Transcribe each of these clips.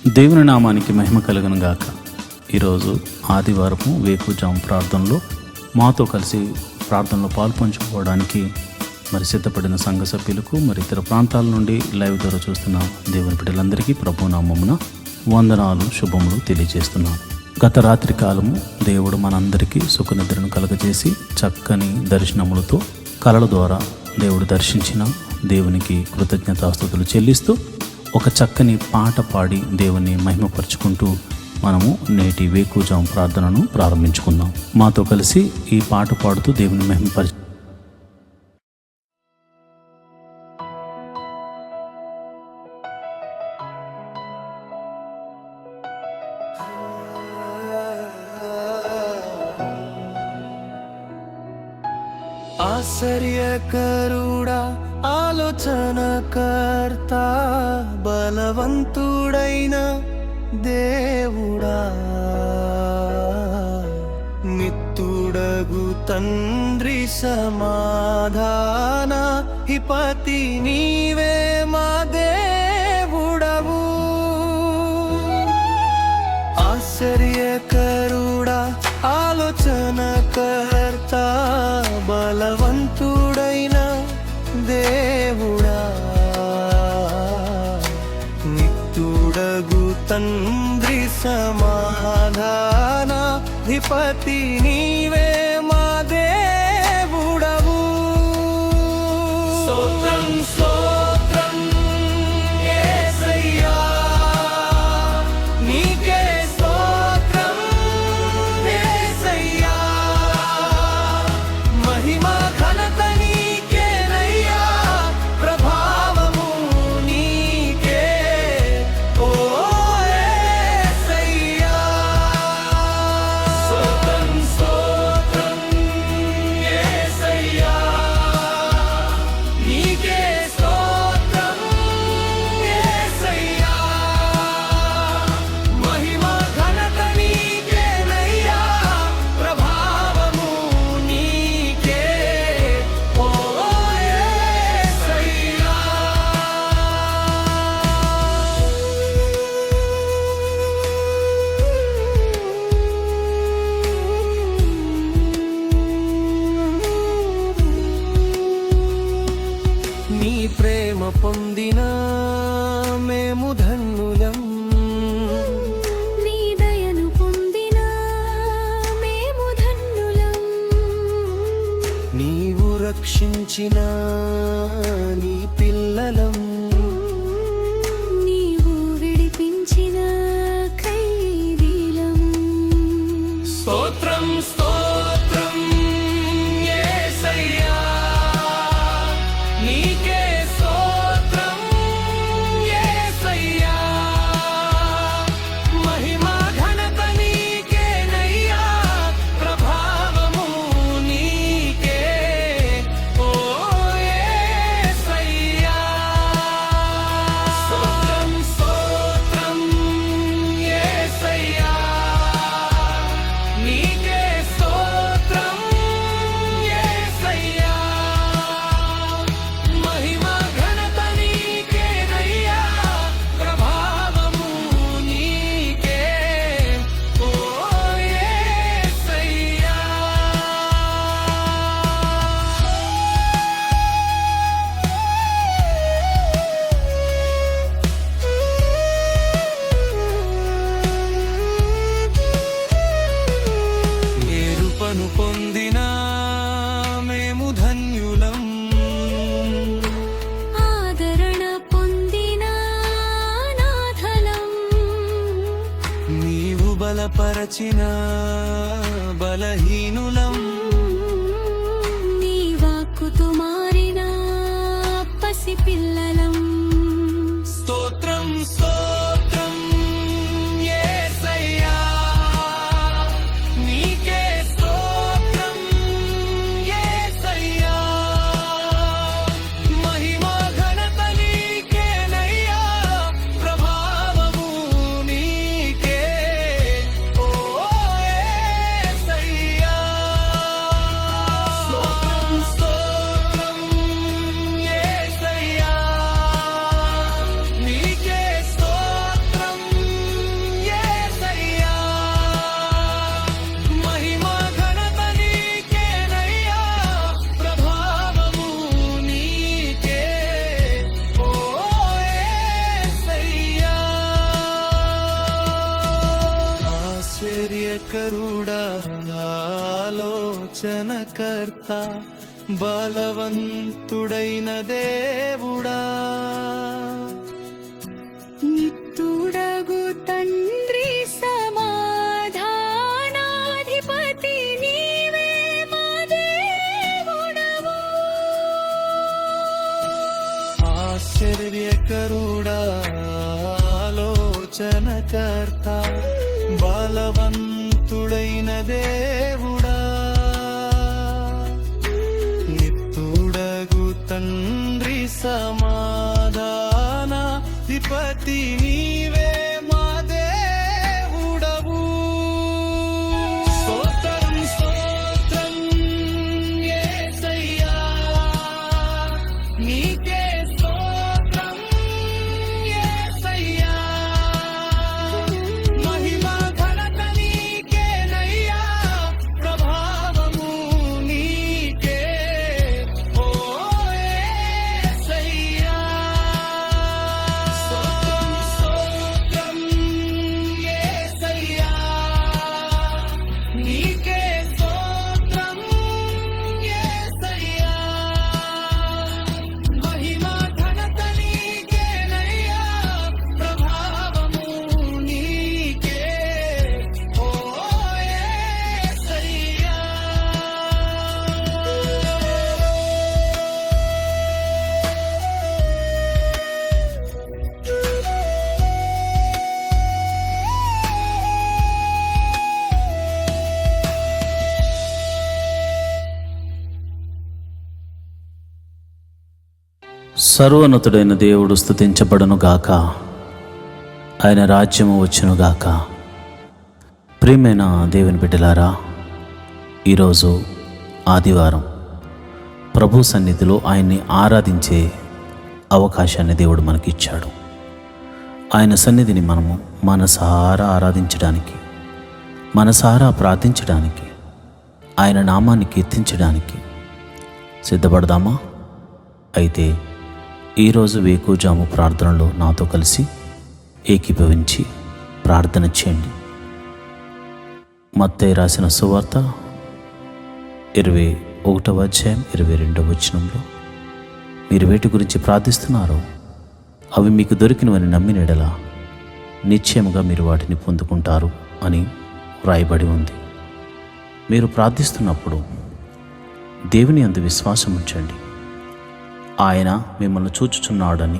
దేవుని నామానికి మహిమ కలుగును గాక. ఈరోజు ఆదివారము వేకుజాము ప్రార్థనలో మాతో కలిసి ప్రార్థనలో పాల్పంచుకోవడానికి సిద్ధపడిన సంఘ సభ్యులకు ఇతర ప్రాంతాల నుండి లైవ్ ద్వారా చూస్తున్న దేవుని బిడ్డలందరికీ ప్రభు నామమున వందనాలు, శుభములు తెలియజేస్తున్నాను. గత రాత్రి కాలము దేవుడు మనందరికీ సుఖనిద్రను కలగజేసి చక్కని దర్శనములతో కలల ద్వారా దేవుడు దర్శించిన దేవునికి కృతజ్ఞతాస్తుతులు చెల్లిస్తూ ఒక చక్కని పాట పాడి దేవుని మహిమపరుచుకుంటూ మనము నేటి వేకుజాము ప్రార్థనను ప్రారంభించుకుందాం. మాతో కలిసి ఈ పాట పాడుతూ దేవుని మహిమపరిచి ఆశ్చర్యకరుడా, ఆలోచనకర్త, బలవంతుడైన దేవుడా, మిత్తుడగు తండ్రి సమాధాన హిపతి నీవే మా దేవుడవు. ఆశ్చర్యకరుడా, ఆలోచనకర్త, బలవంతుడైన దేవుడా, నిత్యుడగు తండ్రి సమాధాన ధిపతి నీవే మా దేవుడవు. స్తోత్రం స్తోత్రం యేసయ్యా, నీకే స్తోత్రం యేసయ్యా, మహిమ ఘనత నీకేనయ్యా, ప్రభావము నీకే ఓ యేసయ్యా. స్తోత్రం స్తోత్రం యేసయ్యా, నీకే స్తోత్రం యేసయ్యా, మహిమ ఘనత నీకేనయ్యా, ప్రభావము నీకే ఓ యేసయ్యా. నీ ప్రేమ పొందిన మేము ధన్యులం, నీ దయను పొందిన మేము ధన్యులం, నీవు రక్షించిన నీ పిల్లలం, నీవు విడిపించిన ఖైదీలం. స్తోత్రం స్తోత్రం యేసయ్యా, నీకే స్తోత్రం యేసయ్యా, మహిమ ఘనత నీకేనయ్యా, ప్రభావము నీకే ఓ యేసయ్యా. స్తోత్రం స్తోత్రం యేసయ్యా, నీకే స్తోత్రం యేసయ్యా, మహిమ ఘనత నీకేనయ్యా, ప్రభావము నీకే ఓ యేసయ్యా. ఏరుపను పొందిన మేము ధన్యులం, ఆదరణ పొందిన నాథలం, నీవు బలపరచిన బలహీనులం, నీ వాక్కుతో మారిన పసిపిల్లలం. స్తోత్రం స్తోత్రం యేసయ్యా, నీకే స్తోత్రం యేసయ్యా, మహిమ ఘనత నీకేనయ్యా, ప్రభావము నీకే ఓ యేసయ్యా. స్తోత్రం స్తోత్రం యేసయ్యా, ఆశ్చర్యకరుడా ఆలోచనకర్త బలవంతుడైన దేవుడా నిత్తుడగు తండ్రి సమాధానాధిపతి నీవే మా దేవుడవు. ఆశ్చర్యకరుడా ఆలోచనకర్త బలవంతుడైన దేవుడా నిత్తుడగు తండ్రి సమాధానాధిపతి నీవే మా దేవుడవు. స్తోత్రం స్తోత్రం యేసయ్యా నీకే స్తోత్రం యేసయ్యా మహిమ ఘనత నీకేనయ్యా ప్రభావము నీకే ఓ యేసయ్యా. స్తోత్రం స్తోత్రం యేసయ్యా నీకే స్తోత్రం యేసయ్యా మహిమ ఘనత నీకేనయ్యా ప్రభావము నీకే ఓ యేసయ్యా. సర్వోన్నతుడైన దేవుడు స్తుతించబడును గాక. ఆయన రాజ్యము వచ్చును గాక. ప్రియమైన దేవుని బిడ్డలారా, ఈరోజు ఆదివారం ప్రభు సన్నిధిలో ఆయన్ని ఆరాధించే అవకాశాన్ని దేవుడు మనకిచ్చాడు. ఆయన సన్నిధిని మనము మనసారా ఆరాధించడానికి, మనసారా ప్రార్థించడానికి, ఆయన నామాన్ని కీర్తించడానికి సిద్ధపడదామా? అయితే ఈరోజు వేకువజాము ప్రార్థనలో నాతో కలిసి ఏకీభవించి ప్రార్థన చేయండి. మత్తయి రాసిన సువార్త 21వ అధ్యాయం 22వ వచనంలో మీరు వేటి గురించి ప్రార్థిస్తున్నారో అవి మీకు దొరికినవని నమ్మిన యెడల నిశ్చయముగా మీరు వాటిని పొందుకుంటారు అని వ్రాయబడి ఉంది. మీరు ప్రార్థిస్తున్నప్పుడు దేవుని యందు విశ్వాసం ఉంచండి. ఆయన మిమ్మల్ని చూచుచున్నాడని,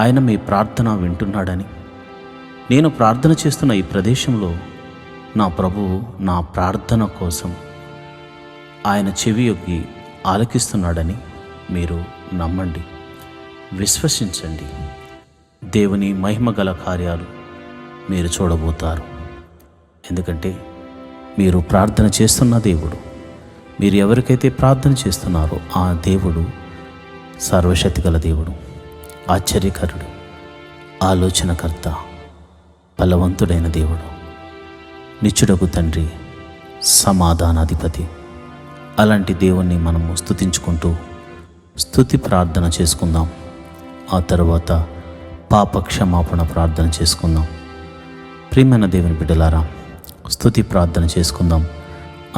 ఆయన మీ ప్రార్థన వింటున్నాడని, నేను ప్రార్థన చేస్తున్న ఈ ప్రదేశంలో నా ప్రభువు నా ప్రార్థన కోసం ఆయన చెవి యొగ్గి ఆలకిస్తున్నాడని మీరు నమ్మండి, విశ్వసించండి. దేవుని మహిమగల కార్యాలు మీరు చూడబోతారు. ఎందుకంటే మీరు ప్రార్థన చేస్తున్న దేవుడు, మీరు ఎవరికైతే ప్రార్థన చేస్తున్నారో ఆ దేవుడు సర్వశక్తిగల దేవుడు, ఆశ్చర్యకరుడు, ఆలోచనకర్త, బలవంతుడైన దేవుడు, నిత్యుడగు తండ్రి, సమాధానాధిపతి. అలాంటి దేవుణ్ణి మనము స్తుతించుకుంటూ స్తుతి ప్రార్థన చేసుకుందాం. ఆ తర్వాత పాప క్షమాపణ ప్రార్థన చేసుకుందాం. ప్రియమైన దేవుని బిడ్డలారా, స్తుతి ప్రార్థన చేసుకుందాం.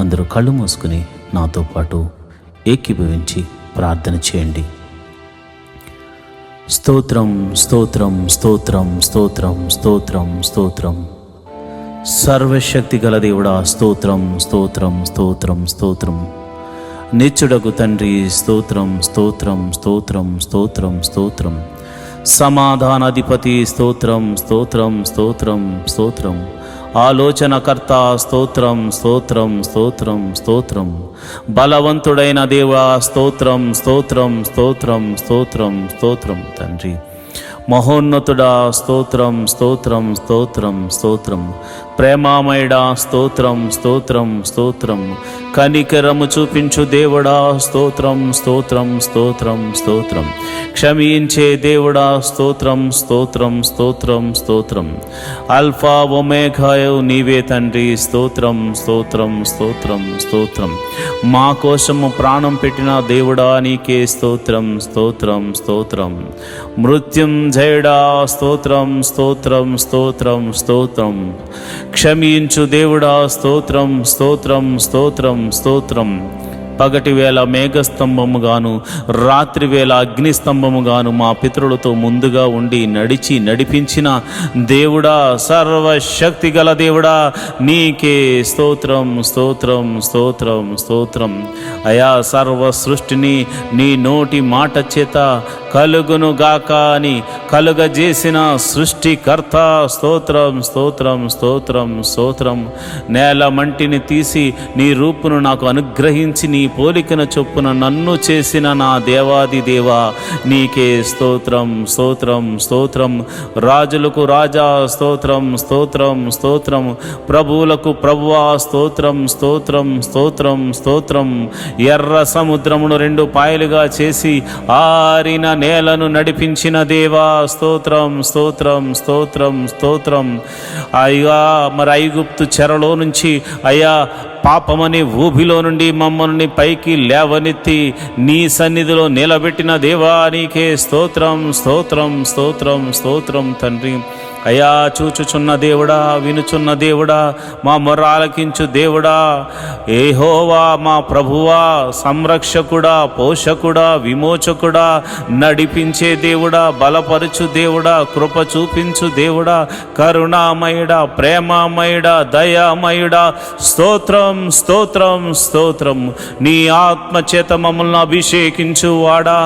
అందరూ కళ్ళు మూసుకుని నాతో పాటు ఏకీభవించి ప్రార్థన చేయండి. స్తోత్రం స్తోత్రం స్తోత్రం స్తోత్రం స్తోత్రం స్తోత్రం. సర్వశక్తి గల దేవుడా స్తోత్రం స్తోత్రం స్తోత్రం స్తోత్రం. నిత్యుడగు తండ్రి స్తోత్రం స్తోత్రం స్తోత్రం స్తోత్రం స్తోత్రం. సమాధానాధిపతి స్తోత్రం స్తోత్రం స్తోత్రం స్తోత్రం. ఆలోచనకర్త స్తోత్రం స్తోత్రం స్తోత్రం స్తోత్రం. బలవంతుడైన దేవా స్తోత్రం స్తోత్రం స్తోత్రం స్తోత్రం స్తోత్రం. తండ్రి మహోన్నతుడా స్తోత్రం స్తోత్రం స్తోత్రం స్తోత్రం. ప్రేమామయుడా స్తోత్రం స్తోత్రం స్తోత్రం. కనికరము చూపించు దేవుడా స్తోత్రం స్తోత్రం స్తోత్రం స్తోత్రం. క్షమించే దేవుడా స్తోత్రం స్తోత్రం స్తోత్రం స్తోత్రం. అల్ఫా ఒమేగాయు నీవే తండ్రి స్తోత్రం స్తోత్రం స్తోత్రం స్తోత్రం. మా కోసము ప్రాణం పెట్టిన దేవుడా నీకే స్తోత్రం స్తోత్రం స్తోత్రం. మృత్యుం జయుడా స్తోత్రం స్తోత్రం స్తోత్రం స్తోత్రం. క్షమించు దేవుడా స్తోత్రం స్తోత్రం స్తోత్రం స్తోత్రం. పగటి వేళ మేఘస్తంభముగాను రాత్రి వేళ అగ్నిస్తంభముగాను మా పితరులతో ముందుగా ఉండి నడిపించిన దేవుడా, సర్వశక్తి గల దేవుడా, నీకే స్తోత్రం స్తోత్రం స్తోత్రం స్తోత్రం. అయా సర్వ సృష్టిని నీ నోటి మాట చేత కలుగును గాక అని కలుగజేసిన సృష్టికర్త స్తోత్రం స్తోత్రం స్తోత్రం స్తోత్రం. నేల మంటిని తీసి నీ రూపును నాకు అనుగ్రహించి నీ పోలికన చొప్పున నన్ను చేసిన నా దేవాది దేవా, నీకే స్తోత్రం స్తోత్రం స్తోత్రం. రాజులకు రాజా స్తోత్రం స్తోత్రం స్తోత్రం. ప్రభువులకు ప్రభువా స్తోత్రం స్తోత్రం స్తోత్రం స్తోత్రం. ఎర్ర సముద్రమును 2 పాయలుగా చేసి ఆరిన నేలను నడిపించిన దేవా స్తోత్రం స్తోత్రం స్తోత్రం స్తోత్రం. అయ్యా మరి ఐగుప్తు చెరలో నుంచి అయ్యా పాపమని ఊబిలో నుండి మమ్మల్ని పైకి లేవనెత్తి నీ సన్నిధిలో నిలబెట్టిన దేవా, నీకే స్తోత్రం స్తోత్రం స్తోత్రం స్తోత్రం తండ్రి. అయా చూచుచున్న దేవుడా, వినుచున్న దేవుడా, మా మొర్ర ఆలకించు దేవుడా, యెహోవా మా ప్రభువా, సంరక్షకుడా, పోషకుడా, విమోచకుడా, నడిపించే దేవుడా, బలపరచు దేవుడా, కృప చూపించు దేవుడా, కరుణామయుడా, ప్రేమమయుడా, దయామయుడా, స్తోత్రం స్తోత్రం స్తోత్రం. నీ ఆత్మచేత మమ్మల్ని అభిషేకించు వాడా,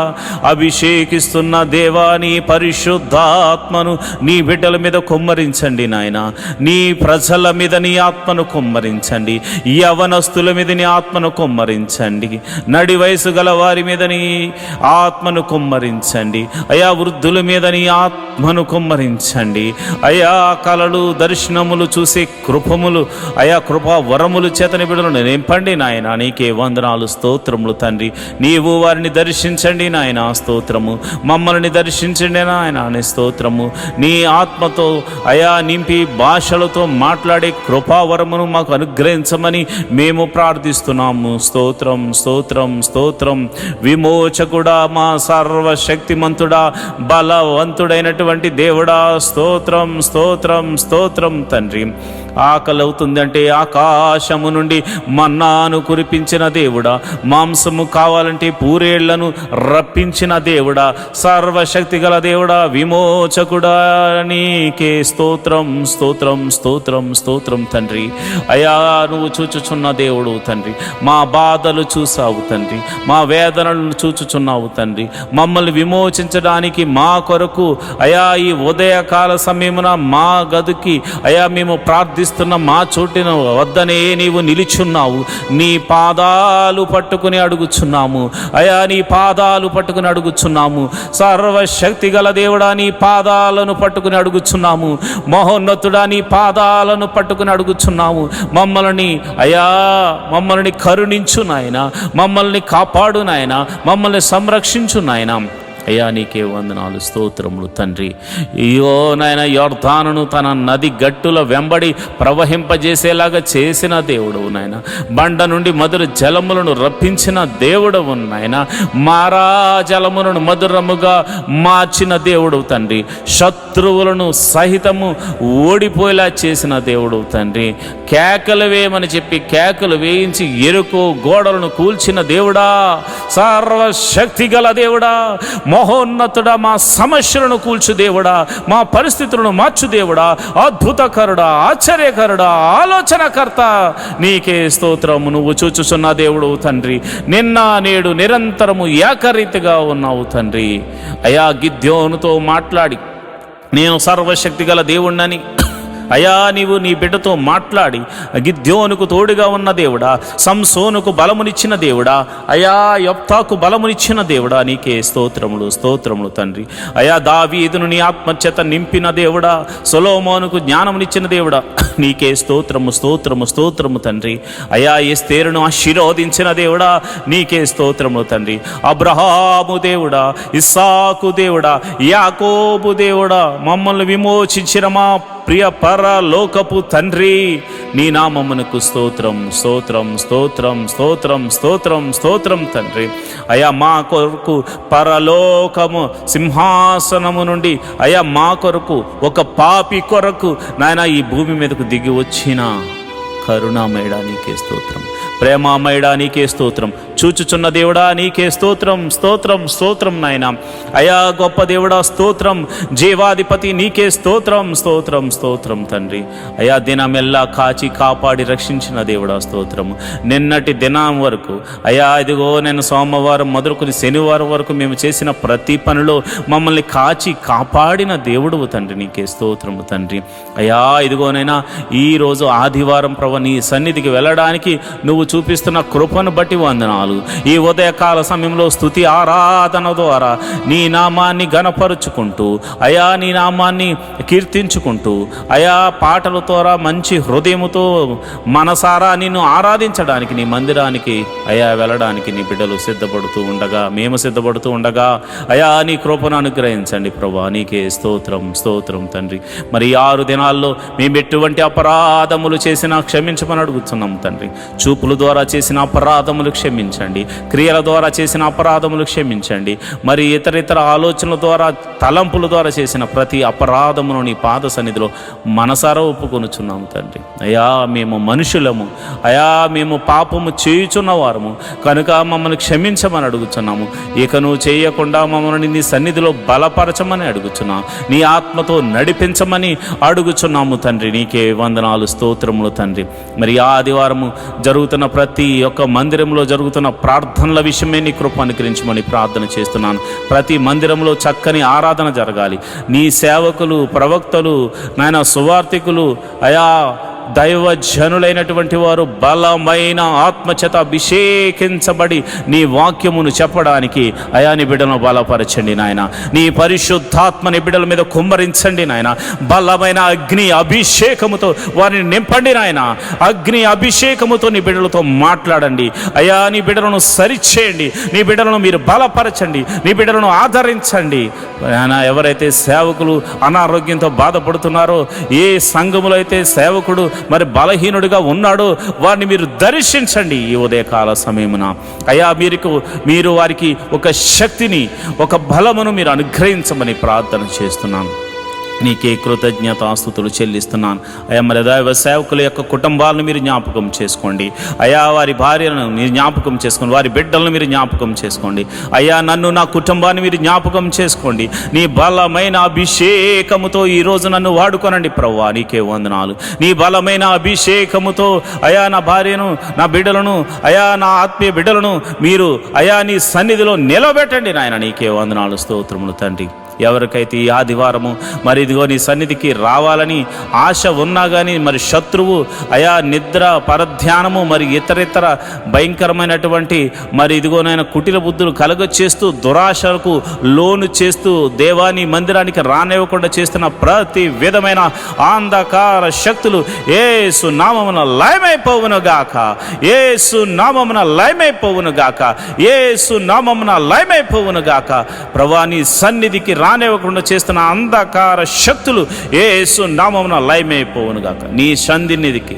అభిషేకిస్తున్న దేవా, నీ పరిశుద్ధాత్మను నీ బిడ్డల మీద కుమ్మరించండి నాయన. నీ ప్రజల మీద నీ ఆత్మను కుమ్మరించండి. యవనస్తుల మీద నీ ఆత్మను కుమ్మరించండి. నడి వయసు గల వారి మీద నీ ఆత్మను కుమ్మరించండి. అయా వృద్ధుల మీద నీ ఆత్మను కుమ్మరించండి. అయా కలలు దర్శనములు చూసే కృపములు, అయా కృపా వరములు చేతని బిడ్డలను నింపండి నాయన. నీకే వందనాలు స్తోత్రములు తండ్రి. నీవు వారిని దర్శించండి నాయన స్తోత్రము. మమ్మల్ని దర్శించండి నాయన నీ స్తోత్రము. నీ ఆత్మతో అయా నింపి భాషలతో మాట్లాడే కృపావరమును మాకు అనుగ్రహించమని మేము ప్రార్థిస్తున్నాము. స్తోత్రం స్తోత్రం స్తోత్రం. విమోచకుడా, మా సర్వశక్తిమంతుడా, బలవంతుడైనటువంటి దేవుడా, స్తోత్రం స్తోత్రం స్తోత్రం తండ్రి. ఆకలి అవుతుందంటే ఆకాశము నుండి మన్నాను కురిపించిన దేవుడా, మాంసము కావాలంటే పూరేళ్లను రప్పించిన దేవుడా, సర్వశక్తి గల దేవుడా, విమోచకుడా, నీకే స్తోత్రం స్తోత్రం స్తోత్రం స్తోత్రం తండ్రి. అయా నువ్వు చూచుచున్న దేవుడు తండ్రి. మా బాధలు చూసావు తండ్రి, మా వేదనలను చూచుచున్నావు తండ్రి. మమ్మల్ని విమోచించడానికి మా కొరకు అయా ఈ ఉదయకాల సమయమున మా గదికి అయా మేము ప్రార్థిస్తున్న మా చోటిన వద్దనే నీవు నిలుచున్నావు. నీ పాదాలు పట్టుకుని అడుగుచున్నాము అయా, నీ పాదాలు పట్టుకుని అడుగుచున్నాము. సర్వశక్తి గల దేవుడా, నీ పాదాలను పట్టుకుని అడుగుచున్నాము. మహోన్నతుడా, నీ పాదాలను పట్టుకుని అడుగుచున్నాము. మమ్మల్ని కరుణించు నాయన, మమ్మల్ని కాపాడు నాయన, మమ్మల్ని సంరక్షించు నాయన. అయ్యా నీకే వందనాలు స్తోత్రములు తండ్రి. అయ్యో నాయన, యొర్దానును తన నది గట్టుల వెంబడి ప్రవహింపజేసేలాగా చేసిన దేవుడవు నాయన. బండ నుండి మధుర జలములను రప్పించిన దేవుడవు నాయన. మారా జలములను మధురముగా మార్చిన దేవుడవు తండ్రి. శత్రువులను సహితము ఓడిపోయేలా చేసిన దేవుడవు తండ్రి. కేకలు వేయమని చెప్పి కేకలు వేయించి ఎరుకో గోడలను కూల్చిన దేవుడా, సర్వశక్తి గల దేవుడా, మహోన్నతుడా, మా సమస్యలను కూల్చు దేవుడా, మా పరిస్థితులను మార్చు దేవుడా, అద్భుతకరుడా, ఆశ్చర్యకరుడా, ఆలోచనకర్త, నీకే స్తోత్రము. నువ్వు చూచుచున్న దేవుడు తండ్రి. నిన్న నేడు నిరంతరము ఏకరీతిగా ఉన్నావు తండ్రి. అయా గిద్యోనుతో మాట్లాడి నేను సర్వశక్తి గల దేవుణ్ణని అయా నీవు నీ బిడ్డతో మాట్లాడి గిద్యోనుకు తోడుగా ఉన్న దేవుడా, సంసోనుకు బలమునిచ్చిన దేవుడా, అయా యొప్తాకు బలమునిచ్చిన దేవుడా, నీకే స్తోత్రములు స్తోత్రములు తండ్రి. అయా దావీదును నీ ఆత్మచేత నింపిన దేవుడా, సొలొమోనుకు జ్ఞానమునిచ్చిన దేవుడా, నీకే స్తోత్రము స్తోత్రము స్తోత్రము తండ్రి. అయా ఎస్తేరును ఆశీర్వదించిన దేవుడా, నీకే స్తోత్రము తండ్రి. అబ్రహాము దేవుడా, ఇస్సాకు దేవుడా, యాకోబు దేవుడా, మమ్మల్ని విమోచించిన మా ప్రియ పరలోకపు తండ్రి, నీ నామమునకు స్తోత్రం స్తోత్రం స్తోత్రం స్తోత్రం స్తోత్రం స్తోత్రం తండ్రి. అయ్యా మా కొరకు పరలోకము సింహాసనము నుండి అయ్యా మా కొరకు ఒక పాపి కొరకు నాయన ఈ భూమి మీదకు దిగి వచ్చిన కరుణామయుడా నీకే స్తోత్రం, ప్రేమామయుడా నీకే స్తోత్రం, చూచుచున్న దేవుడా నీకే స్తోత్రం స్తోత్రం స్తోత్రం నాయన. అయా గొప్ప దేవుడా స్తోత్రం, జీవాధిపతి నీకే స్తోత్రం స్తోత్రం స్తోత్రం తండ్రి. అయా దినమెల్లా కాచి కాపాడి రక్షించిన దేవుడా స్తోత్రము. నిన్నటి దినం వరకు అయా ఇదిగో నేను సోమవారం మొదలుకొని శనివారం వరకు మేము చేసిన ప్రతి పనిలో మమ్మల్ని కాచి కాపాడిన దేవుడు తండ్రి, నీకే స్తోత్రము తండ్రి. అయా ఇదిగోనైనా ఈరోజు ఆదివారం ప్రభు నీ సన్నిధికి వెళ్ళడానికి నువ్వు చూపిస్తున్న కృపను బట్టి వందనాలు. ఈ ఉదయకాల సమయంలో స్తుతి ఆరాధన ద్వారా నీ నామాన్ని గణపరుచుకుంటూ అయా నీ నామాన్ని కీర్తించుకుంటూ అయా పాటల ద్వారా మంచి హృదయముతో మనసారా నిన్ను ఆరాధించడానికి నీ మందిరానికి అయా వెళ్ళడానికి నీ బిడ్డలు సిద్ధపడుతూ ఉండగా, మేము సిద్ధపడుతూ ఉండగా అయా నీ కృపను అనుగ్రహించండి ప్రభా, నీకే స్తోత్రం స్తోత్రం తండ్రి. మరి 6 దినాల్లో మేము ఎటువంటి అపరాధములు చేసినా క్షమించమని అడుగుతున్నాం తండ్రి. చూపుల ద్వారా చేసిన అపరాధములు క్షమించండి, క్రియల ద్వారా చేసిన అపరాధములు క్షమించండి, మరి ఇతర ఆలోచనల ద్వారా తలంపుల ద్వారా చేసిన ప్రతి అపరాధమును నీ పాద సన్నిధిలో మనసారా ఒప్పుకొనుచున్నాము తండ్రి. అయా మేము మనుషులము, అయా మేము పాపము చేయుచున్న వారము కనుక మమ్మల్ని క్షమించమని అడుగుచున్నాము. ఇక నువ్వు చేయకుండా మమ్మల్ని నీ సన్నిధిలో బలపరచమని అడుగుచున్నాము, నీ ఆత్మతో నడిపించమని అడుగుచున్నాము తండ్రి. నీకే వందనాలు స్తోత్రములు తండ్రి. మరి ఆదివారము జరుగుతున్న ప్రతి ఒక్క మందిరంలో జరుగుతున్న ప్రార్థనల విషయమే నీ కృప అనుగ్రహించమని ప్రార్థన చేస్తున్నాను. ప్రతి మందిరంలో చక్కని ఆరాధన జరగాలి. నీ సేవకులు, ప్రవక్తలు, నాయన సువార్థికులు, అయా దైవజనులైనటువంటి వారు బలమైన ఆత్మచేత అభిషేకించబడి నీ వాక్యమును చెప్పడానికి అయా నీ బిడ్డలను బలపరచండి నాయన. నీ పరిశుద్ధాత్మని బిడ్డల మీద కుమ్మరించండి నాయన. బలమైన అగ్ని అభిషేకముతో వారిని నింపండి నాయన. అగ్ని అభిషేకముతో నీ బిడ్డలతో మాట్లాడండి అయా. నీ బిడ్డలను సరిచేయండి, నీ బిడ్డలను మీరు బలపరచండి, నీ బిడ్డలను ఆదరించండి నాయన. ఎవరైతే సేవకులు అనారోగ్యంతో బాధపడుతున్నారో, ఏ సంఘములో అయితే సేవకుడు మరి బలహీనుడిగా ఉన్నాడు వారిని మీరు దర్శించండి ఈ ఉదయకాల సమయమున అయ్యా. మీరు వారికి ఒక శక్తిని, ఒక బలమును మీరు అనుగ్రహించమని ప్రార్థన చేస్తున్నాను. నీకే కృతజ్ఞతాస్తుతులు చెల్లిస్తున్నాను అయ్యా. మరి దైవ సేవకుల యొక్క కుటుంబాలను మీరు జ్ఞాపకం చేసుకోండి అయ్యా. వారి భార్యలను మీరు జ్ఞాపకం చేసుకోండి, వారి బిడ్డలను మీరు జ్ఞాపకం చేసుకోండి అయ్యా. నన్ను, నా కుటుంబాన్ని మీరు జ్ఞాపకం చేసుకోండి. నీ బలమైన అభిషేకముతో ఈరోజు నన్ను వాడుకోనండి ప్రభువా, నీకే వందనాలు. నీ బలమైన అభిషేకముతో అయా నా భార్యను, నా బిడ్డలను అయా, నా ఆత్మీయ బిడ్డలను మీరు అయా నీ సన్నిధిలో నిలబెట్టండి నాయన. నీకే వందనాలు స్తోత్రములు తండ్రి. ఎవరికైతే ఈ ఆదివారము మరి ఇదిగో నీ సన్నిధికి రావాలని ఆశ ఉన్నా కానీ మరి శత్రువు అయా నిద్ర, పరధ్యానము, మరి ఇతరితర భయంకరమైనటువంటి మరి ఇదిగోనైనా కుటిల బుద్ధులు కలగచేస్తూ, దురాశలకు లోను చేస్తూ, దేవాని మందిరానికి రానివ్వకుండా చేస్తున్న ప్రతి విధమైన అంధకార శక్తులు యేసు నామమున లయమైపోవును గాక, యేసు నామమున లయమైపోవును గాక, యేసు నామమున లయమైపోవును గాక. ప్రభువా నీ సన్నిధికి రానివ్వకుండా చేస్తున్న అంధకార శక్తులు యేసు నామమున లయమైపోవును గాక. నీ సన్నిధికి,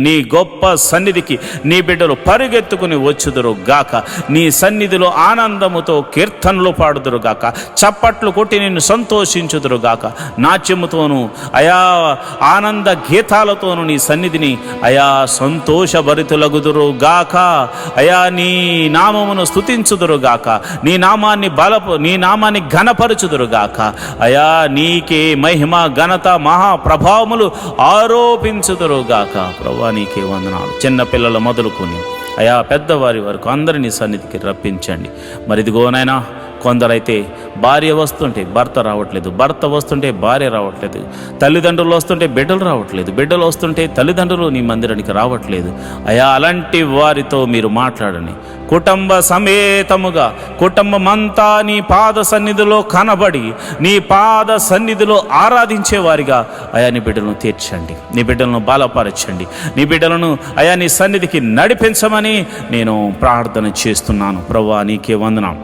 నీ గొప్ప సన్నిధికి నీ బిడ్డలు పరిగెత్తుకుని వచ్చుదురు గాక. నీ సన్నిధిలో ఆనందముతో కీర్తనలు పాడుదురు గాక, చప్పట్లు కొట్టి నిన్ను సంతోషించుదురు గాక. నాట్యముతోనూ అయా ఆనంద గీతాలతోనూ నీ సన్నిధిని అయా సంతోషభరితులగుదురు గాక. అయా నీ నామమును స్తుతించుదురు గాక, నీ నామాన్ని ఘనపరచుదురు గాక. అయా నీకే మహిమ, ఘనత, మహాప్రభావములు ఆరోపించుదురు గాక. ప్రభువా నీకే వందనాలు. చిన్నపిల్లల మొదలుకొని అయా పెద్దవారి వరకు అందరినీ సన్నిధికి రప్పించండి. మరి ఇదిగోనైనా కొందరైతే భార్య వస్తుంటే భర్త రావట్లేదు, భర్త వస్తుంటే భార్య రావట్లేదు, తల్లిదండ్రులు వస్తుంటే బిడ్డలు రావట్లేదు, బిడ్డలు వస్తుంటే తల్లిదండ్రులు నీ మందిరానికి రావట్లేదు అయా. అలాంటి వారితో మీరు మాట్లాడండి. కుటుంబ సమేతముగా కుటుంబమంతా నీ పాద సన్నిధిలో కనబడి, నీ పాద సన్నిధిలో ఆరాధించే వారిగా అయా నీ బిడ్డలను తీర్చండి, నీ బిడ్డలను బలపరచండి, నీ బిడ్డలను అయా నీ సన్నిధికి నడిపించమని నేను ప్రార్థన చేస్తున్నాను. ప్రభువా నీకే వందనాలు.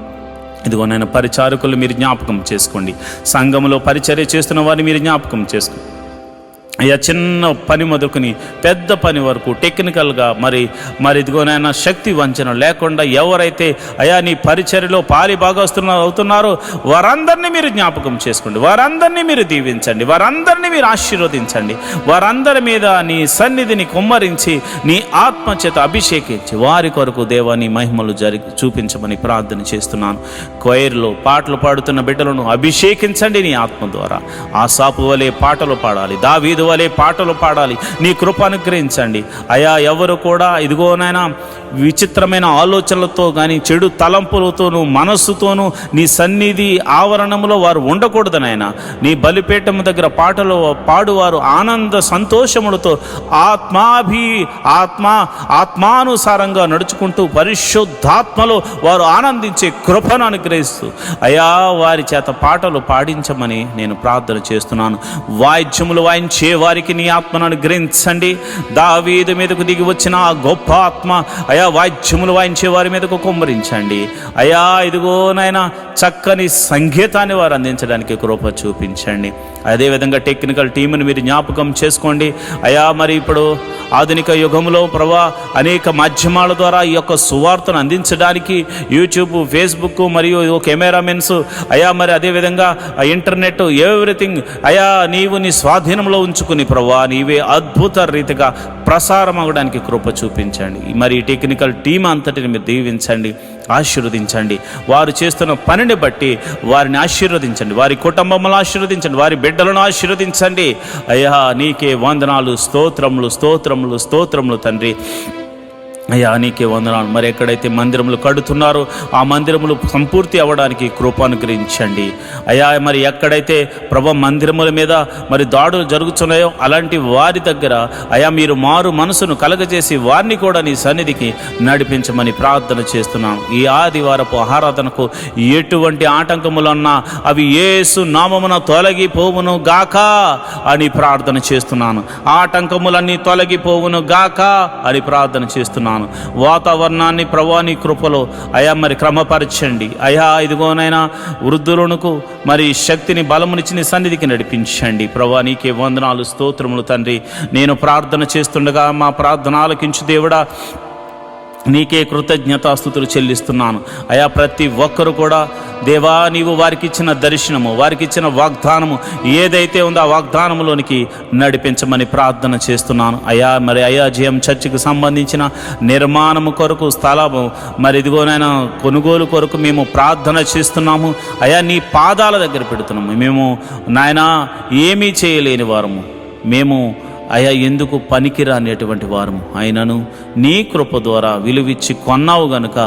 ఇదిగో నేను పరిచారకులు మీరు జ్ఞాపకం చేసుకోండి, సంఘంలో పరిచర్య చేస్తున్న వారిని మీరు జ్ఞాపకం చేసుకోండి. అయ్యా చిన్న పని మొదలుకొని పెద్ద పని వరకు టెక్నికల్గా మరి ఇదిగోనైనా శక్తి వంచన లేకుండా ఎవరైతే అయా నీ పరిచర్యలో పాలి అవుతున్నారో వారందరినీ మీరు జ్ఞాపకం చేసుకోండి, వారందరినీ మీరు దీవించండి, వారందరినీ మీరు ఆశీర్వదించండి, వారందరి మీద నీ సన్నిధిని కుమ్మరించి నీ ఆత్మ చేత అభిషేకించి వారి కొరకు దేవా నీ మహిమలు చూపించమని ప్రార్థన చేస్తున్నాను. క్వైర్లో పాటలు పాడుతున్న బిడ్డలను అభిషేకించండి నీ ఆత్మ ద్వారా. ఆసాపు వలె పాటలు పాడాలి, దావీదు వలె పాటలు పాడాలి, నీ కృప అనుగ్రహించండి అయా. ఎవరు కూడా ఇదిగోనైనా విచిత్రమైన ఆలోచనలతో కానీ చెడు తలంపులతోనూ మనస్సుతోనూ నీ సన్నిధి ఆవరణంలో వారు ఉండకూడదనైనా. నీ బలిపీఠం దగ్గర పాటలు పాడువారు ఆనంద సంతోషములతో ఆత్మానుసారంగా నడుచుకుంటూ పరిశుద్ధాత్మలో వారు ఆనందించే కృపను అనుగ్రహిస్తూ అయా వారి చేత పాటలు పాడించమని నేను ప్రార్థన చేస్తున్నాను. వాయిద్యములు వాయించే వారికి నీ ఆత్మను అనుగ్రహించండి. దావీదు మీదకు దిగి వచ్చిన ఆ గొప్ప ఆత్మ అయా వాయిద్యములు వాయించే వారి మీదకు కుమ్మరించండి అయా. ఇదిగోనైనా చక్కని సంగీతాన్ని వారు అందించడానికి కృప చూపించండి. అదేవిధంగా టెక్నికల్ టీంని మీరు జ్ఞాపకం చేసుకోండి అయా. మరి ఇప్పుడు ఆధునిక యుగంలో ప్రభా అనేక మాధ్యమాల ద్వారా ఈ యొక్క సువార్తను అందించడానికి యూట్యూబ్, ఫేస్బుక్ మరియు కెమెరామెన్స్ అయా, మరి అదేవిధంగా ఇంటర్నెట్ ఎవ్రీథింగ్ అయా నీవు నీ స్వాధీనంలో ఉంచుకుని ప్రభా నీవే అద్భుత రీతిగా ప్రసారం అవ్వడానికి కృప చూపించండి. మరి ఈ టెక్నికల్ టీం అంతటిని మీరు దీవించండి, ఆశీర్వదించండి. వారు చేస్తున్న పనిని బట్టి వారిని ఆశీర్వదించండి, వారి కుటుంబములను ఆశీర్వదించండి, వారి బిడ్డలను ఆశీర్వదించండి అయ్యా. నీకే వందనాలు, స్తోత్రములు స్తోత్రములు స్తోత్రములు తండ్రి అయ్యా. నీకే వందనాలు. మరి ఎక్కడైతే మందిరములు కడుతున్నారో ఆ మందిరములు సంపూర్తి అవ్వడానికి కృప అనుగ్రహించండి అయ్యా. మరి ఎక్కడైతే ప్రభు మందిరముల మీద మరి దాడులు జరుగుతున్నాయో అలాంటి వారి దగ్గర అయ్యా మీరు మారు మనసును కలగజేసి వారిని కూడా నీ సన్నిధికి నడిపించమని ప్రార్థన చేస్తున్నాను. ఈ ఆదివారపు ఆరాధనకు ఎటువంటి ఆటంకములున్నా అవి యేసు నామమున తొలగిపోవును గాక అని ప్రార్థన చేస్తున్నాను. ఆటంకములన్నీ తొలగిపోవును గాక అని ప్రార్థన చేస్తున్నాను. వాతావరణాన్ని ప్రభాని కృపలో అయా మరి క్రమపరచండి అయా. ఇదిగోనైనా వృద్ధులకు మరి శక్తిని బలమునిచ్చి నీ సన్నిధికి నడిపించండి ప్రభా. నీకే వందనాలు స్తోత్రములు తండ్రి. నేను ప్రార్థన చేస్తుండగా మా ప్రార్థన ఆలకించు దేవుడా, నీకే కృతజ్ఞతాస్తుతులు చెల్లిస్తున్నాను అయా. ప్రతి ఒక్కరు కూడా దేవా నీవు వారికి ఇచ్చిన దర్శనము, వారికి ఇచ్చిన వాగ్దానము ఏదైతే ఉందో ఆ వాగ్దానములోనికి నడిపించమని ప్రార్థన చేస్తున్నాను అయా. మరి అయాజయం చర్చికి సంబంధించిన నిర్మాణము కొరకు స్థలము మరి ఇదిగోనైనా కొనుగోలు కొరకు మేము ప్రార్థన చేస్తున్నాము అయా. నీ పాదాల దగ్గర పెడుతున్నాము. మేము నాయనా ఏమీ చేయలేని వారము, మేము అయా ఎందుకు పనికిరానేటువంటి వారము, అయినను నీ కృప ద్వారా విలువిచ్చి కొన్నావు గనుక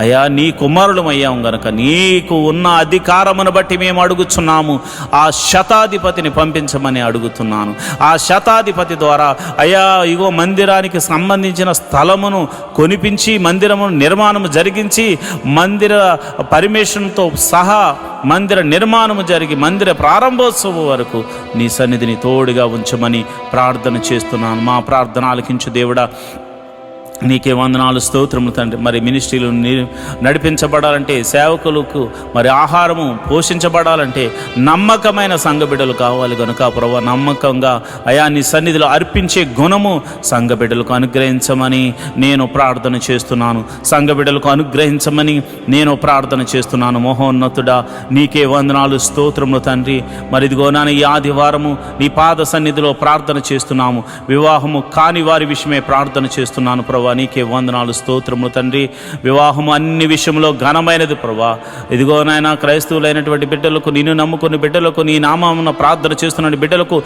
అయా నీ కుమారులం అయ్యాము గనుక నీకు ఉన్న అధికారమును బట్టి మేము అడుగుచున్నాము. ఆ శతాధిపతిని పంపించమని అడుగుతున్నాను. ఆ శతాధిపతి ద్వారా అయా ఇగో మందిరానికి సంబంధించిన స్థలమును కొనిపించి మందిరము నిర్మాణము జరిగించి మందిర పర్మిషన్తో సహా మందిర నిర్మాణము జరిగి మందిర ప్రారంభోత్సవం వరకు నీ సన్నిధిని తోడుగా ఉంచమని ప్రార్థన చేస్తున్నాను. మా ప్రార్థన ఆలకించు దేవుడా, నీకే వందనాలు స్తోత్రములు తండ్రి. మరి మినిస్ట్రీలు నడిపించబడాలంటే, సేవకులకు మరి ఆహారము పోషించబడాలంటే నమ్మకమైన సంఘ బిడ్డలు కావాలి కనుక ప్రభు నమ్మకంగా అయా నీ సన్నిధిలో అర్పించే గుణము సంఘ బిడ్డలకు అనుగ్రహించమని నేను ప్రార్థన చేస్తున్నాను. సంఘ బిడ్డలకు అనుగ్రహించమని నేను ప్రార్థన చేస్తున్నాను. మహోన్నతుడా నీకే వందనాలు స్తోత్రములు తండ్రి. మరి ఇదిగోనాను ఈ ఆదివారము నీ పాద సన్నిధిలో ప్రార్థన చేస్తున్నాము. వివాహము కాని వారి విషయమే ప్రార్థన చేస్తున్నాను ప్రభు. నీకే వందనాలు స్తోత్రములు తండ్రి. వివాహము అన్ని విషయంలో ఘనమైనది ప్రభా. ఇదిగోనైనా క్రైస్తవులైనటువంటి బిడ్డలకు, నిన్ను నమ్ముకుని బిడ్డలకు, నీ నామమున ప్రార్థన చేస్తున్న బిడ్డలకు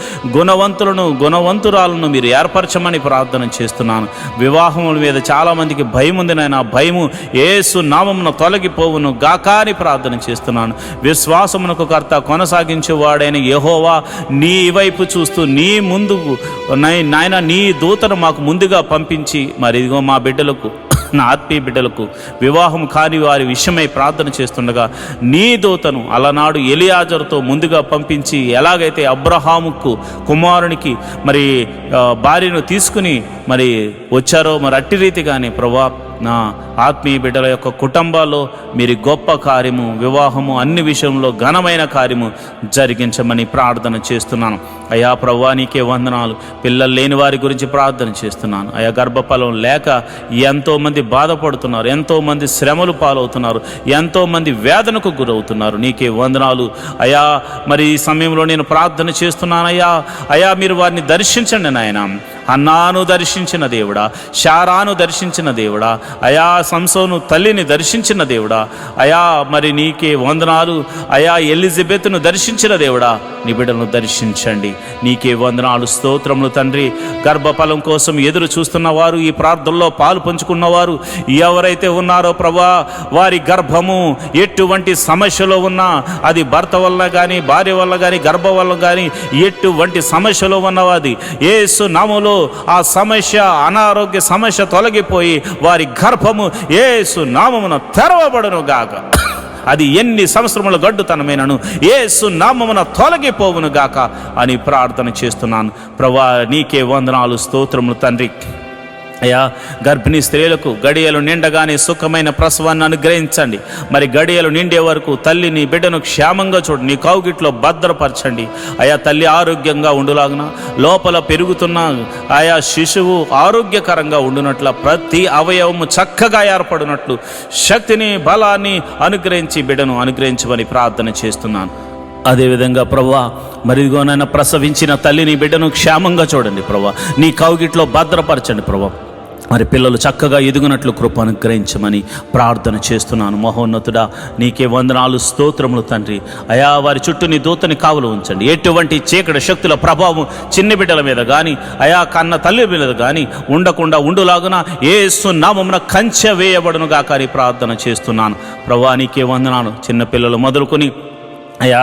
గుణవంతురాలను మీరు ఏర్పరచమని ప్రార్థన చేస్తున్నాను. వివాహముల మీద చాలామందికి భయం ఉంది నాయన. భయము యేసు నామమున తొలగిపోవును గాకా అని ప్రార్థన చేస్తున్నాను. విశ్వాసమునకు కర్త కొనసాగించేవాడైన యెహోవా నీ వైపు చూస్తూ నీ ముందుకు నాయన నీ దూతను మాకు ముందుగా పంపించి మరి ఇదిగో మా బిడ్డలకు, నా ఆత్మీయ బిడ్డలకు వివాహం కాని వారి విషయమై ప్రార్థన చేస్తుండగా నీ దూతను అలనాడు ఎలియాజరుతో ముందుగా పంపించి ఎలాగైతే అబ్రహాముకు కుమారునికి మరి భార్యను తీసుకుని మరి వచ్చారో మరి అట్టి రీతిగానే ప్రభా నా ఆత్మీయ బిడ్డల యొక్క కుటుంబాల్లో మీరు గొప్ప కార్యము, వివాహము, అన్ని విషయంలో ఘనమైన కార్యము జరిగించమని ప్రార్థన చేస్తున్నాను. అయా ప్రభువా నీకే వందనాలు. పిల్లలు లేని వారి గురించి ప్రార్థన చేస్తున్నాను. అయా గర్భఫలం లేక ఎంతోమంది బాధపడుతున్నారు, ఎంతోమంది శ్రమలు పాలవుతున్నారు, ఎంతోమంది వేదనకు గురవుతున్నారు. నీకే వందనాలు అయా. మరి ఈ సమయంలో నేను ప్రార్థన చేస్తున్నానయ్యా. అయా మీరు వారిని దర్శించండి నాయన. హన్నాను దర్శించిన దేవుడా, శారాను దర్శించిన దేవుడా, అయా సంసోను తల్లిని దర్శించిన దేవుడా, అయా మరి నీకే వందనాలు. అయా ఎలిజబెత్ను దర్శించిన దేవుడా, నీ బిడ్డలను దర్శించండి. నీకే వందనాలు, స్తోత్రములు తండ్రి. గర్భఫలం కోసం ఎదురు చూస్తున్న వారు, ఈ ప్రార్థనలో పాలు పంచుకున్నవారు ఎవరైతే ఉన్నారో ప్రభా, వారి గర్భము ఎటువంటి సమస్యలో ఉన్నా, అది భర్త వల్ల కానీ, భార్య వల్ల కానీ, గర్భం వల్ల కానీ, ఎటువంటి సమస్యలో ఉన్నవాది యేసు నామములో ఆ సమస్య, అనారోగ్య సమస్య తొలగిపోయి వారి గర్భము యేసు నామమున తెరవబడును గాక. అది ఎన్ని సంవత్సరముల గడ్డుతనమైనను యేసు నామమున తొలగిపోవును గాక అని ప్రార్థన చేస్తున్నాను. ప్రభువా నీకే వందనాలు, స్తోత్రములు తండ్రి. అయ్యా గర్భిణీ స్త్రీలకు గడియలు నిండగానే సుఖమైన ప్రసవాన్ని అనుగ్రహించండి. మరి గడియలు నిండే వరకు తల్లిని బిడ్డను క్షేమంగా చూడండి, నీ కౌగిట్లో భద్రపరచండి. అయా తల్లి ఆరోగ్యంగా ఉండులాగున, లోపల పెరుగుతున్న ఆయా శిశువు ఆరోగ్యకరంగా ఉండునట్ల, ప్రతి అవయవము చక్కగా ఏర్పడినట్లు శక్తిని, బలాన్ని అనుగ్రహించి బిడ్డను అనుగ్రహించమని ప్రార్థన చేస్తున్నాను. అదేవిధంగా ప్రభువా మరిదిగోనైనా ప్రసవించిన తల్లిని బిడ్డను క్షేమంగా చూడండి ప్రభువా, నీ కౌగిట్లో భద్రపరచండి ప్రభువా. మరి పిల్లలు చక్కగా ఎదుగునట్లు కృప అనుగ్రహించమని ప్రార్థన చేస్తున్నాను. మహోన్నతుడా నీకే వందనాలు, స్తోత్రములు తండ్రి. అయా వారి చుట్టూ నీ దూతని కావలు ఉంచండి. ఎటువంటి చీకటి శక్తుల ప్రభావం చిన్న బిడ్డల మీద కానీ, అయా కన్న తల్లి మీద కానీ ఉండకుండా ఉండులాగున యేసు నామమున కంచె వేయబడును గాక అని ప్రార్థన చేస్తున్నాను. ప్రభువా నీకే వందనాలు. చిన్న పిల్లలు మొదలుకొని అయా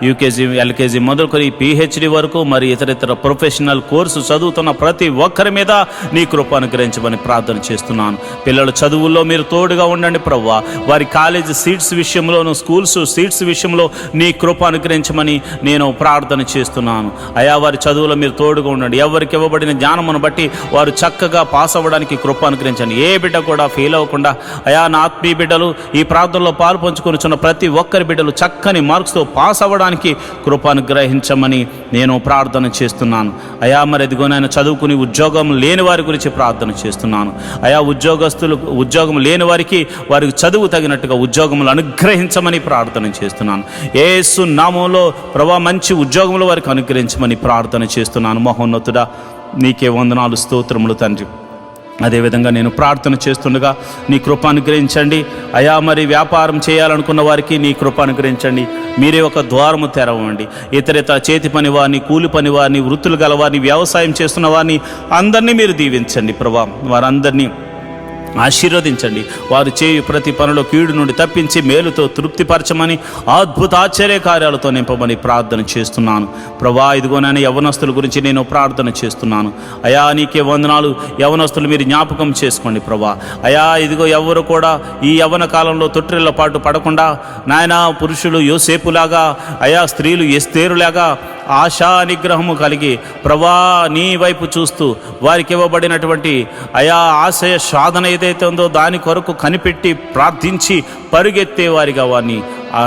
యూకేజీ, ఎల్కేజీ మొదలుకొని పిహెచ్డి వరకు, మరి ఇతర ప్రొఫెషనల్ కోర్సు చదువుతున్న ప్రతి ఒక్కరి మీద నీ కృప అనుగ్రహించమని ప్రార్థన చేస్తున్నాను. పిల్లల చదువుల్లో మీరు తోడుగా ఉండండి ప్రభువా. వారి కాలేజీ సీట్స్ విషయంలోను, స్కూల్స్ సీట్స్ విషయంలో నీ కృప అనుగ్రహించమని నేను ప్రార్థన చేస్తున్నాను. అయా వారి చదువులో మీరు తోడుగా ఉండండి. ఎవరికి ఇవ్వబడిన జ్ఞానమును బట్టి వారు చక్కగా పాస్ అవ్వడానికి కృప అనుగ్రహించండి. ఏ బిడ్డ కూడా ఫెయిల్ అవ్వకుండా అయా నా ఆత్మీయ బిడ్డలు, ఈ ప్రార్థనలో పాలు పంచుకొనిచున్న ప్రతి ఒక్కరి బిడ్డలు చక్కని మార్క్స్తో పాస్ అవ్వడానికి కృప అనుగ్రహించమని నేను ప్రార్థన చేస్తున్నాను. అయా మరి ఎదిగోనైనా చదువుకుని ఉద్యోగం లేని వారి గురించి ప్రార్థన చేస్తున్నాను. అయా ఉద్యోగం లేని వారికి చదువు తగినట్టుగా ఉద్యోగములు అనుగ్రహించమని ప్రార్థన చేస్తున్నాను. యేసు నామములో ప్రభువా మంచి ఉద్యోగములు వారికి అనుగ్రహించమని ప్రార్థన చేస్తున్నాను. మహోన్నతుడా నీకే వందనాలు, స్తోత్రములు తండ్రి. అదేవిధంగా నేను ప్రార్థన చేస్తుండగా నీ కృప అనుగ్రహించండి. అయా మరి వ్యాపారం చేయాలనుకున్న వారికి నీ కృప అనుగ్రహించండి. మీరే ఒక ద్వారము తెరవండి. ఇతర చేతి పని వారిని, కూలి పని వారిని, వృత్తులు గలవారిని, వ్యవసాయం చేస్తున్న వారిని అందరినీ మీరు దీవించండి ప్రభా. వారందరినీ ఆశీర్వదించండి. వారు చేయు ప్రతి పనిలో కీడు నుండి తప్పించి మేలుతో తృప్తిపరచమని, అద్భుత ఆశ్చర్య కార్యాలతో నింపమని ప్రార్థన చేస్తున్నాను ప్రభా. ఇదిగోనైనా యవనస్తుల గురించి నేను ప్రార్థన చేస్తున్నాను. అయా నీకే వందనాలు. యవనస్తులు మీరు జ్ఞాపకం చేసుకోండి ప్రభా. అయా ఇదిగో ఎవరు కూడా ఈ యవన కాలంలో తొట్టిళ్ళ పాటు పడకుండా నాయనా పురుషులు యోసేపులాగా, అయా స్త్రీలు ఎస్తేరులాగా ఆశా నిగ్రహము కలిగి ప్రభా నీ వైపు చూస్తూ వారికి ఇవ్వబడినటువంటి అయా ఆశయ సాధన ఏదైతే ఉందో దాని కొరకు కనిపెట్టి ప్రార్థించి పరుగెత్తే వారిగా వారిని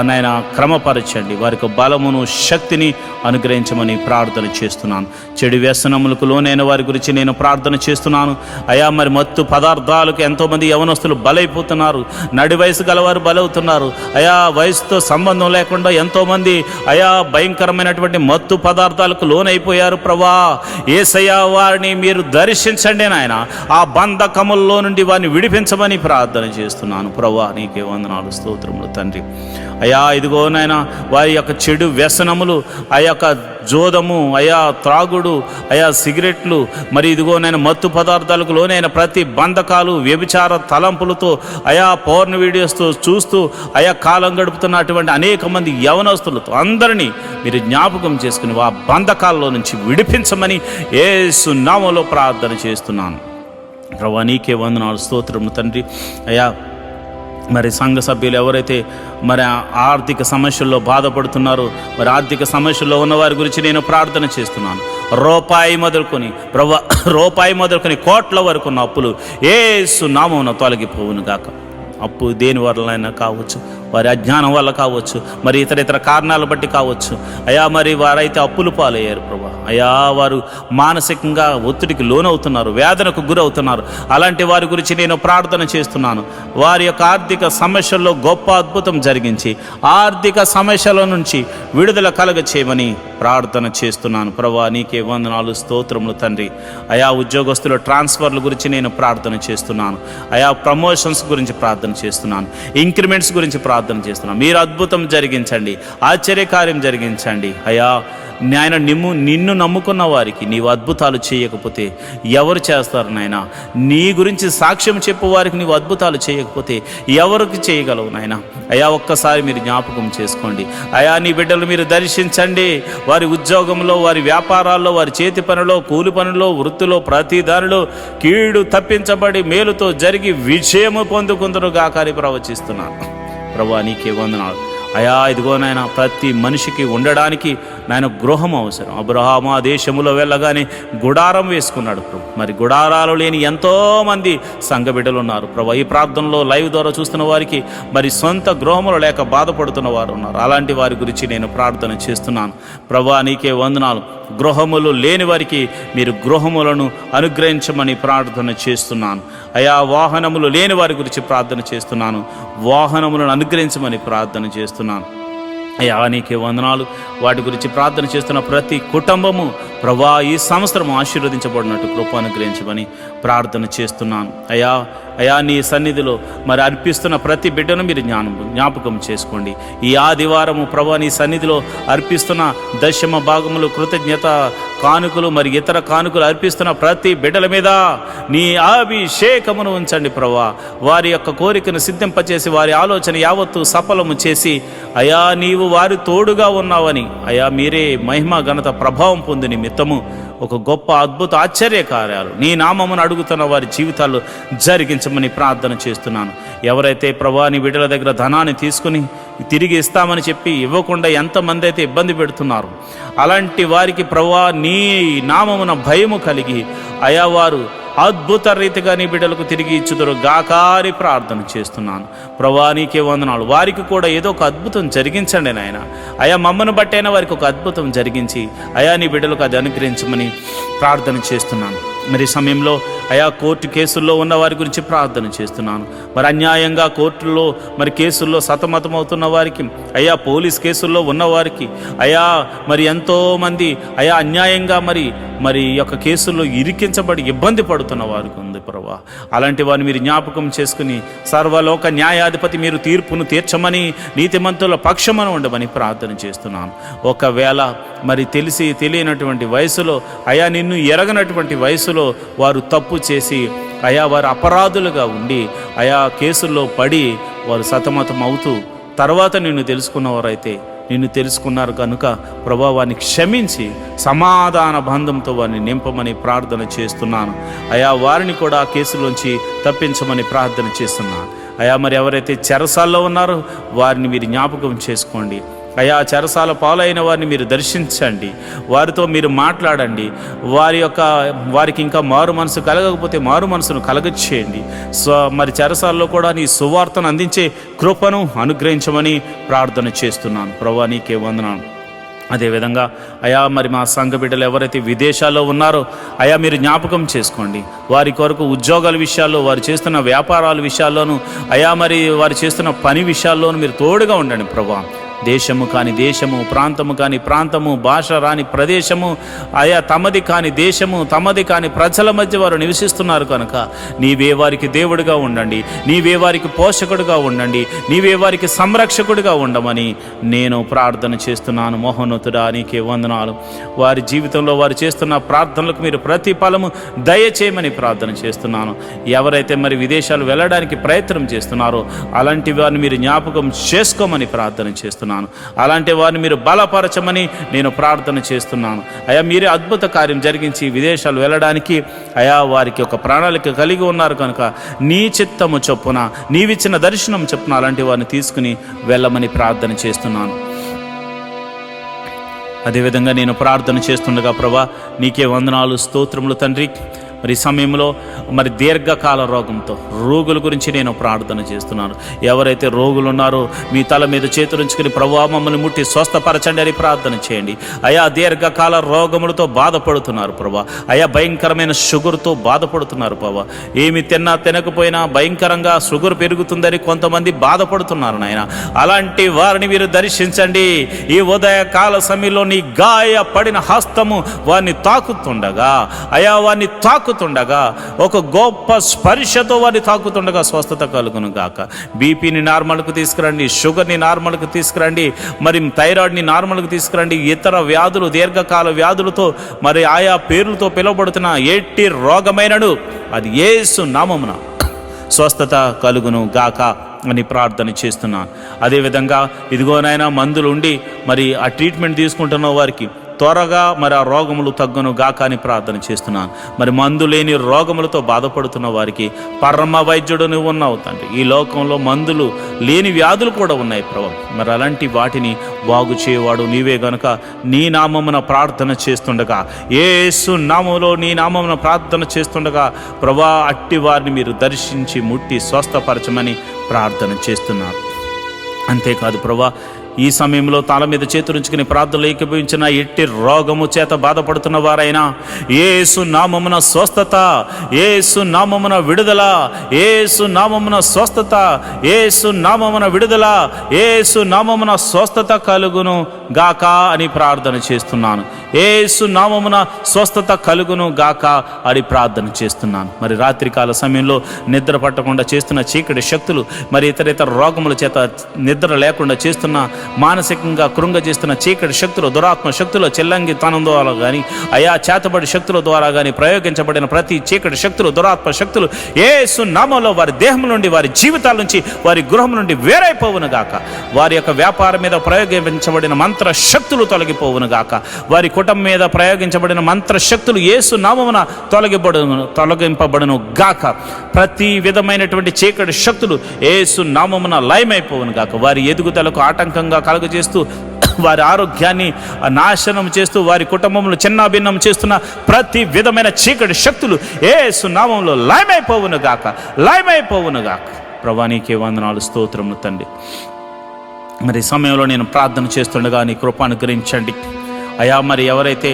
నాయన క్రమపరచండి. వారికి బలమును, శక్తిని అనుగ్రహించమని ప్రార్థన చేస్తున్నాను. చెడు వ్యసనములకు లోనైన వారి గురించి నేను ప్రార్థన చేస్తున్నాను. అయా మరి మత్తు పదార్థాలకు ఎంతోమంది యవనస్తులు బలైపోతున్నారు. నడి వయసు గలవారు బలవుతున్నారు. అయా వయసుతో సంబంధం లేకుండా ఎంతోమంది అయా భయంకరమైనటువంటి మత్తు పదార్థాలకు లోనైపోయారు ప్రభా. యేసయ్యా వారిని మీరు దర్శించండి నాయన. ఆ బంధకముల్లో నుండి వారిని విడిపించమని ప్రార్థన చేస్తున్నాను ప్రభా. నీకే వందనాలు, స్తోత్రములు తండ్రి. అయా ఇదిగో నాయన వారి యొక్క చెడు వ్యసనములు, ఆ యొక్క జోదము, అయా త్రాగుడు, అయా సిగరెట్లు, మరి ఇదిగో నేను మత్తు పదార్థాలకు లోనైన ప్రతి బంధకాలు, వ్యభిచార తలంపులతో, అయా పౌర్ణ వీడియోస్తో చూస్తూ అయా కాలం గడుపుతున్నటువంటి అనేక మంది యవనస్తులతో అందరినీ మీరు జ్ఞాపకం చేసుకుని ఆ బంధకాల్లో నుంచి విడిపించమని యేసు నామములో ప్రార్థన చేస్తున్నాను ప్రభువా. నీకే వందనాలు, స్తోత్రము తండ్రి. అయా మరి సంఘ సభ్యులు ఎవరైతే మరి ఆర్థిక సమస్యల్లో బాధపడుతున్నారో, మరి ఆర్థిక సమస్యల్లో ఉన్న వారి గురించి నేను ప్రార్థన చేస్తున్నాను. రూపాయి మొదలుకొని కోట్ల వరకు ఉన్న అప్పులు యేసు నామమున తొలగిపోవును గాక. అప్పు దేని వల్లైనా కావచ్చు, వారి అజ్ఞానం వల్ల కావచ్చు, మరి ఇతర కారణాలు బట్టి కావచ్చు. అయా మరి వారైతే అప్పులు పాలయ్యారు ప్రభా. అయా వారు మానసికంగా ఒత్తిడికి లోనవుతున్నారు, వేదనకు గురవుతున్నారు. అలాంటి వారి గురించి నేను ప్రార్థన చేస్తున్నాను. వారి యొక్క ఆర్థిక సమస్యల్లో గొప్ప అద్భుతం జరిగించి ఆర్థిక సమస్యల నుంచి విడుదల కలగ చేయమని ప్రార్థన చేస్తున్నాను ప్రభా. నీకే వందనాలు, స్తోత్రములు తండ్రి. అయా ఉద్యోగస్తుల ట్రాన్స్ఫర్ల గురించి నేను ప్రార్థన చేస్తున్నాను. అయా ప్రమోషన్స్ గురించి ప్రార్థన చేస్తున్నాను. ఇంక్రిమెంట్స్ గురించి ప్రార్థన చేస్తున్నాను. మీరు అద్భుతం జరిగించండి, ఆశ్చర్యకార్యం జరిగించండి. అయా నాయన నిన్ను నమ్ముకున్న వారికి నీవు అద్భుతాలు చేయకపోతే ఎవరు చేస్తారు నాయన? నీ గురించి సాక్ష్యం చెప్పు వారికి నీవు అద్భుతాలు చేయకపోతే ఎవరికి చేయగలవు నాయన? అయా ఒక్కసారి మీరు జ్ఞాపకం చేసుకోండి. అయా నీ బిడ్డలు మీరు దర్శించండి. వారి ఉద్యోగంలో, వారి వ్యాపారాల్లో, వారి చేతి పనిలో, కూలి పనిలో, వృత్తిలో, ప్రతి దానిలో కీడు తప్పించబడి మేలుతో జరిగి విజయము పొందుకుందరు గాకని ప్రవచిస్తున్నాను ప్రభువా. నీకే వందనాలు. అయా ఇదిగో నాయన, ప్రతి మనిషికి ఉండడానికి నాయన గృహం అవసరం. అబ్రహాము ఆ దేశములో వెళ్ళగానే గుడారం వేసుకున్నాడు ప్రభు. మరి గుడారాలు లేని ఎంతోమంది సంఘ బిడ్డలు ఉన్నారు ప్రభు. ఈ ప్రార్థనలో లైవ్ ద్వారా చూస్తున్న వారికి మరి సొంత గృహములు లేక బాధపడుతున్న వారు ఉన్నారు. అలాంటి వారి గురించి నేను ప్రార్థన చేస్తున్నాను ప్రభు. నీకే వందనాలు. గృహములు లేని వారికి మీరు గృహములను అనుగ్రహించమని ప్రార్థన చేస్తున్నాను. అయా వాహనములు లేని వారి గురించి ప్రార్థన చేస్తున్నాను. వాహనములను అనుగ్రహించమని ప్రార్థన చేస్తున్నాను. అయ్యా నీకే వందనాలు. వాటి గురించి ప్రార్థన చేస్తున్న ప్రతి కుటుంబము ప్రభా ఈ సంవత్సరం ఆశీర్వదించబడినట్టు కృప అనుగ్రహించమని ప్రార్థన చేస్తున్నాను. అయా నీ సన్నిధిలో మరి అర్పిస్తున్న ప్రతి బిడ్డను మీరు జ్ఞాపకం చేసుకోండి. ఈ ఆదివారము ప్రభా నీ సన్నిధిలో అర్పిస్తున్న దశమ భాగములు, కృతజ్ఞత కానుకలు, మరి ఇతర కానుకలు అర్పిస్తున్న ప్రతి బిడ్డల మీద నీ అభిషేకమును ఉంచండి ప్రభా. వారి యొక్క కోరికను సిద్ధింపచేసి వారి ఆలోచన యావత్తు సఫలము చేసి అయా నీవు వారి తోడుగా ఉన్నావని అయా మీరే మహిమ ఘనత ప్రభావం పొంది నిమిత్తము ఒక గొప్ప అద్భుత ఆశ్చర్య కార్యాలు నీ నామమును అడుగుతున్న వారి జీవితాల్లో జరిగించమని ప్రార్థన చేస్తున్నాను. ఎవరైతే ప్రభా నీ బిడ్డల దగ్గర ధనాన్ని తీసుకుని తిరిగి ఇస్తామని చెప్పి ఇవ్వకుండా ఎంతమంది అయితే ఇబ్బంది పెడుతున్నారు, అలాంటి వారికి ప్రభా నీ నామమున భయము కలిగి అయా వారు అద్భుత రీతిగా నీ బిడ్డలకు తిరిగి ఇచ్చుదురు గాకారి ప్రార్థన చేస్తున్నాను ప్రభా. నీకే వందనాలు. వారికి కూడా ఏదో ఒక అద్భుతం జరిగించండి నాయన. అయా మమ్మను బట్టైనా వారికి ఒక అద్భుతం జరిగించి అయా నీ బిడ్డలకు అది అనుగ్రహించమని ప్రార్థన చేస్తున్నాను. మరి సమయంలో అయా కోర్టు కేసుల్లో ఉన్న వారి గురించి ప్రార్థన చేస్తున్నాను. మరి అన్యాయంగా కోర్టుల్లో మరి కేసుల్లో సతమతమవుతున్న వారికి, అయా పోలీస్ కేసుల్లో ఉన్నవారికి, అయా మరి ఎంతోమంది అయా అన్యాయంగా మరి యొక్క కేసుల్లో ఇరికించబడి ఇబ్బంది పడుతున్న వారికి ఉంది ప్రభా. అలాంటి వారిని మీరు జ్ఞాపకం చేసుకుని సర్వలోక న్యాయాధిపతి మీరు తీర్పును తీర్చమని నీతిమంతుల పక్షమను ఉండమని ప్రార్థన చేస్తున్నాను. ఒకవేళ మరి తెలిసి తెలియనటువంటి వయసులో అయా నిన్ను ఎరగనటువంటి వయసులో వారు తప్పు చేసి అయా వారు అపరాధులుగా ఉండి అయా కేసుల్లో పడి వారు సతమతం అవుతూ తర్వాత నిన్ను తెలుసుకున్నవారైతే నిన్ను తెలుసుకున్నారు కనుక ప్రభా వారిని క్షమించి సమాధాన బంధంతో వారిని నింపమని ప్రార్థన చేస్తున్నాను. అయా వారిని కూడా ఆ కేసులోంచి తప్పించమని ప్రార్థన చేస్తున్నాను. అయా మరి ఎవరైతే చెరసాల్లో ఉన్నారో వారిని మీరు జ్ఞాపకం చేసుకోండి. అయా చెరసాల పాలైన వారిని మీరు దర్శించండి, వారితో మీరు మాట్లాడండి. వారికి ఇంకా మారు మనసు కలగకపోతే మారు మనసును కలగచేయండి. మరి చెరసాల్లో కూడా నీ సువార్తను అందించే కృపను అనుగ్రహించమని ప్రార్థన చేస్తున్నాను ప్రభా. నీకే వందనాలు. అదేవిధంగా అయా మరి మా సంఘ బిడ్డలు ఎవరైతే విదేశాల్లో ఉన్నారో అయా మీరు జ్ఞాపకం చేసుకోండి. వారి కొరకు ఉద్యోగాల విషయాల్లో, వారు చేస్తున్న వ్యాపారాల విషయాల్లోనూ అయా మరి వారు చేస్తున్న పని విషయాల్లోనూ మీరు తోడుగా ఉండండి ప్రభా. దేశము కాని దేశము, ప్రాంతము కాని ప్రాంతము, భాష రాని ప్రదేశము, అయా తమది కాని దేశము, తమది కాని ప్రజల మధ్య వారు నివసిస్తున్నారు కనుక నీవే వారికి దేవుడిగా ఉండండి, నీవే వారికి పోషకుడిగా ఉండండి, నీవే వారికి సంరక్షకుడిగా ఉండమని నేను ప్రార్థన చేస్తున్నాను. మహోన్నతుడా నీకే వందనాలు. వారి జీవితంలో వారు చేస్తున్న ప్రార్థనలకు మీరు ప్రతిఫలము దయచేయమని ప్రార్థన చేస్తున్నాను. ఎవరైతే మరి విదేశాలు వెళ్ళడానికి ప్రయత్నం చేస్తున్నారో అలాంటి వారిని మీరు జ్ఞాపకం చేసుకోమని ప్రార్థన చేస్తున్నాను. అలాంటి వారిని మీరు బలపరచమని నేను ప్రార్థన చేస్తున్నాను. అయా మీరే అద్భుత కార్యం జరిగించి విదేశాలు వెళ్ళడానికి అయా వారికి ఒక ప్రణాళిక కలిగి ఉన్నారు కనుక నీ చిత్తము చొప్పున, నీవిచ్చిన దర్శనం చొప్పున అలాంటి వారిని తీసుకుని వెళ్ళమని ప్రార్థన చేస్తున్నాను. అదేవిధంగా నేను ప్రార్థన చేస్తుండగా ప్రభా నీకే వందనాలు, స్తోత్రములు తండ్రి. మరి ఈ సమయంలో మరి దీర్ఘకాల రోగంతో రోగుల గురించి నేను ప్రార్థన చేస్తున్నాను. ఎవరైతే రోగులు ఉన్నారో మీ తల మీద చేతులుంచుకుని ప్రభువా మమ్మల్ని ముట్టి స్వస్థపరచండి అని ప్రార్థన చేయండి. అయా దీర్ఘకాల రోగములతో బాధపడుతున్నారు ప్రభా, అయా భయంకరమైన షుగర్తో బాధపడుతున్నారు ప్రభా. ఏమి తిన్నా తినకపోయినా భయంకరంగా షుగర్ పెరుగుతుందని కొంతమంది బాధపడుతున్నారు నాయన. అలాంటి వారిని మీరు దర్శించండి. ఈ ఉదయకాల సమయంలో నీ గాయపడిన హస్తము వారిని తాకుతుండగా, అయా వారిని తాకుతుండగా, ఒక గొప్ప స్పర్శతో వారిని తాకుతుండగా స్వస్థత కలుగును గాక. బీపీని నార్మల్కు తీసుకురండి, షుగర్ని నార్మల్కు తీసుకురండి, మరి థైరాయిడ్ని నార్మల్కు తీసుకురండి. ఇతర వ్యాధులు, దీర్ఘకాల వ్యాధులతో మరి ఆయా పేర్లతో పిలువబడుతున్న ఎట్టి రోగమైనను అది యేసు నామమున స్వస్థత కలుగును గాక అని ప్రార్థన చేస్తున్నాను. అదేవిధంగా ఇదిగోనైనా మందులు ఉండి మరి ఆ ట్రీట్మెంట్ తీసుకుంటున్న వారికి త్వరగా మరి ఆ రోగములు తగ్గును గాక అని ప్రార్థన చేస్తున్నాను. మరి మందు లేని రోగములతో బాధపడుతున్న వారికి పరమ వైద్యుడు నువ్వు ఉన్నావు తండ్రి. ఈ లోకంలో మందులు లేని వ్యాధులు కూడా ఉన్నాయి ప్రభు. మరి అలాంటి వాటిని బాగు చేయవాడు నీవే గనుక నీ నామమున ప్రార్థన చేస్తుండగా, యేసు నామములో నీ నామమున ప్రార్థన చేస్తుండగా ప్రభా అట్టి వారిని మీరు దర్శించి ముట్టి స్వస్థపరచమని ప్రార్థన చేస్తున్నారు. అంతేకాదు ప్రభా ఈ సమయంలో తల మీద చేతులుంచుకుని ప్రార్థనలు ఏకీభవించిన ఎట్టి రోగము చేత బాధపడుతున్న వారైనా యేసు నామమున స్వస్థత, యేసు నామమున విడుదల, యేసు నామమున స్వస్థత, యేసు నామమున విడుదల, యేసు నామమున స్వస్థత కలుగును గాక అని ప్రార్థన చేస్తున్నాను. యేసు నామమున స్వస్థత కలుగును గాక అని ప్రార్థన చేస్తున్నాను. మరి రాత్రికాల సమయంలో నిద్ర పట్టకుండా చేస్తున్న చీకటి శక్తులు, మరి ఇతర రోగముల చేత నిద్ర లేకుండా చేస్తున్న, మానసికంగా కృంగజేస్తున్న చీకటి శక్తులు, దురాత్మ శక్తులు, చెల్లంగి తనం ద్వారా కానీ అయా చేతబడి శక్తుల ద్వారా కానీ ప్రయోగించబడిన ప్రతి చీకటి శక్తులు, దురాత్మ శక్తులు యేసు నామములో వారి దేహం నుండి, వారి జీవితాల నుంచి, వారి గృహం నుండి వేరైపోవును గాక. వారి యొక్క వ్యాపారం మీద ప్రయోగించబడిన మంత్ర శక్తులు తొలగిపోవును గాక. వారి కుటుంబం మీద ప్రయోగించబడిన మంత్ర శక్తులు యేసు నామమున తొలగింపబడును గాక. ప్రతి విధమైనటువంటి చీకటి శక్తులు యేసు నామమున లయమైపోవును గాక. వారి ఎదుగుదలకు ఆటంకంగా కలుగజేస్తూ, వారి ఆరోగ్యాన్ని నాశనం చేస్తూ, వారి కుటుంబంలో చిన్నాభిన్నం చేస్తున్న ప్రతి విధమైన చీకటి శక్తులు యేసు నామములో లయమైపోవును గాక, లయమైపోవును గాక. ప్రభువా నీకే వందనాలు, స్తోత్రములు తండ్రి. మరి సమయంలో నేను ప్రార్థన చేస్తుండగా నీ కృప అనుగ్రహించండి అయా. మరి ఎవరైతే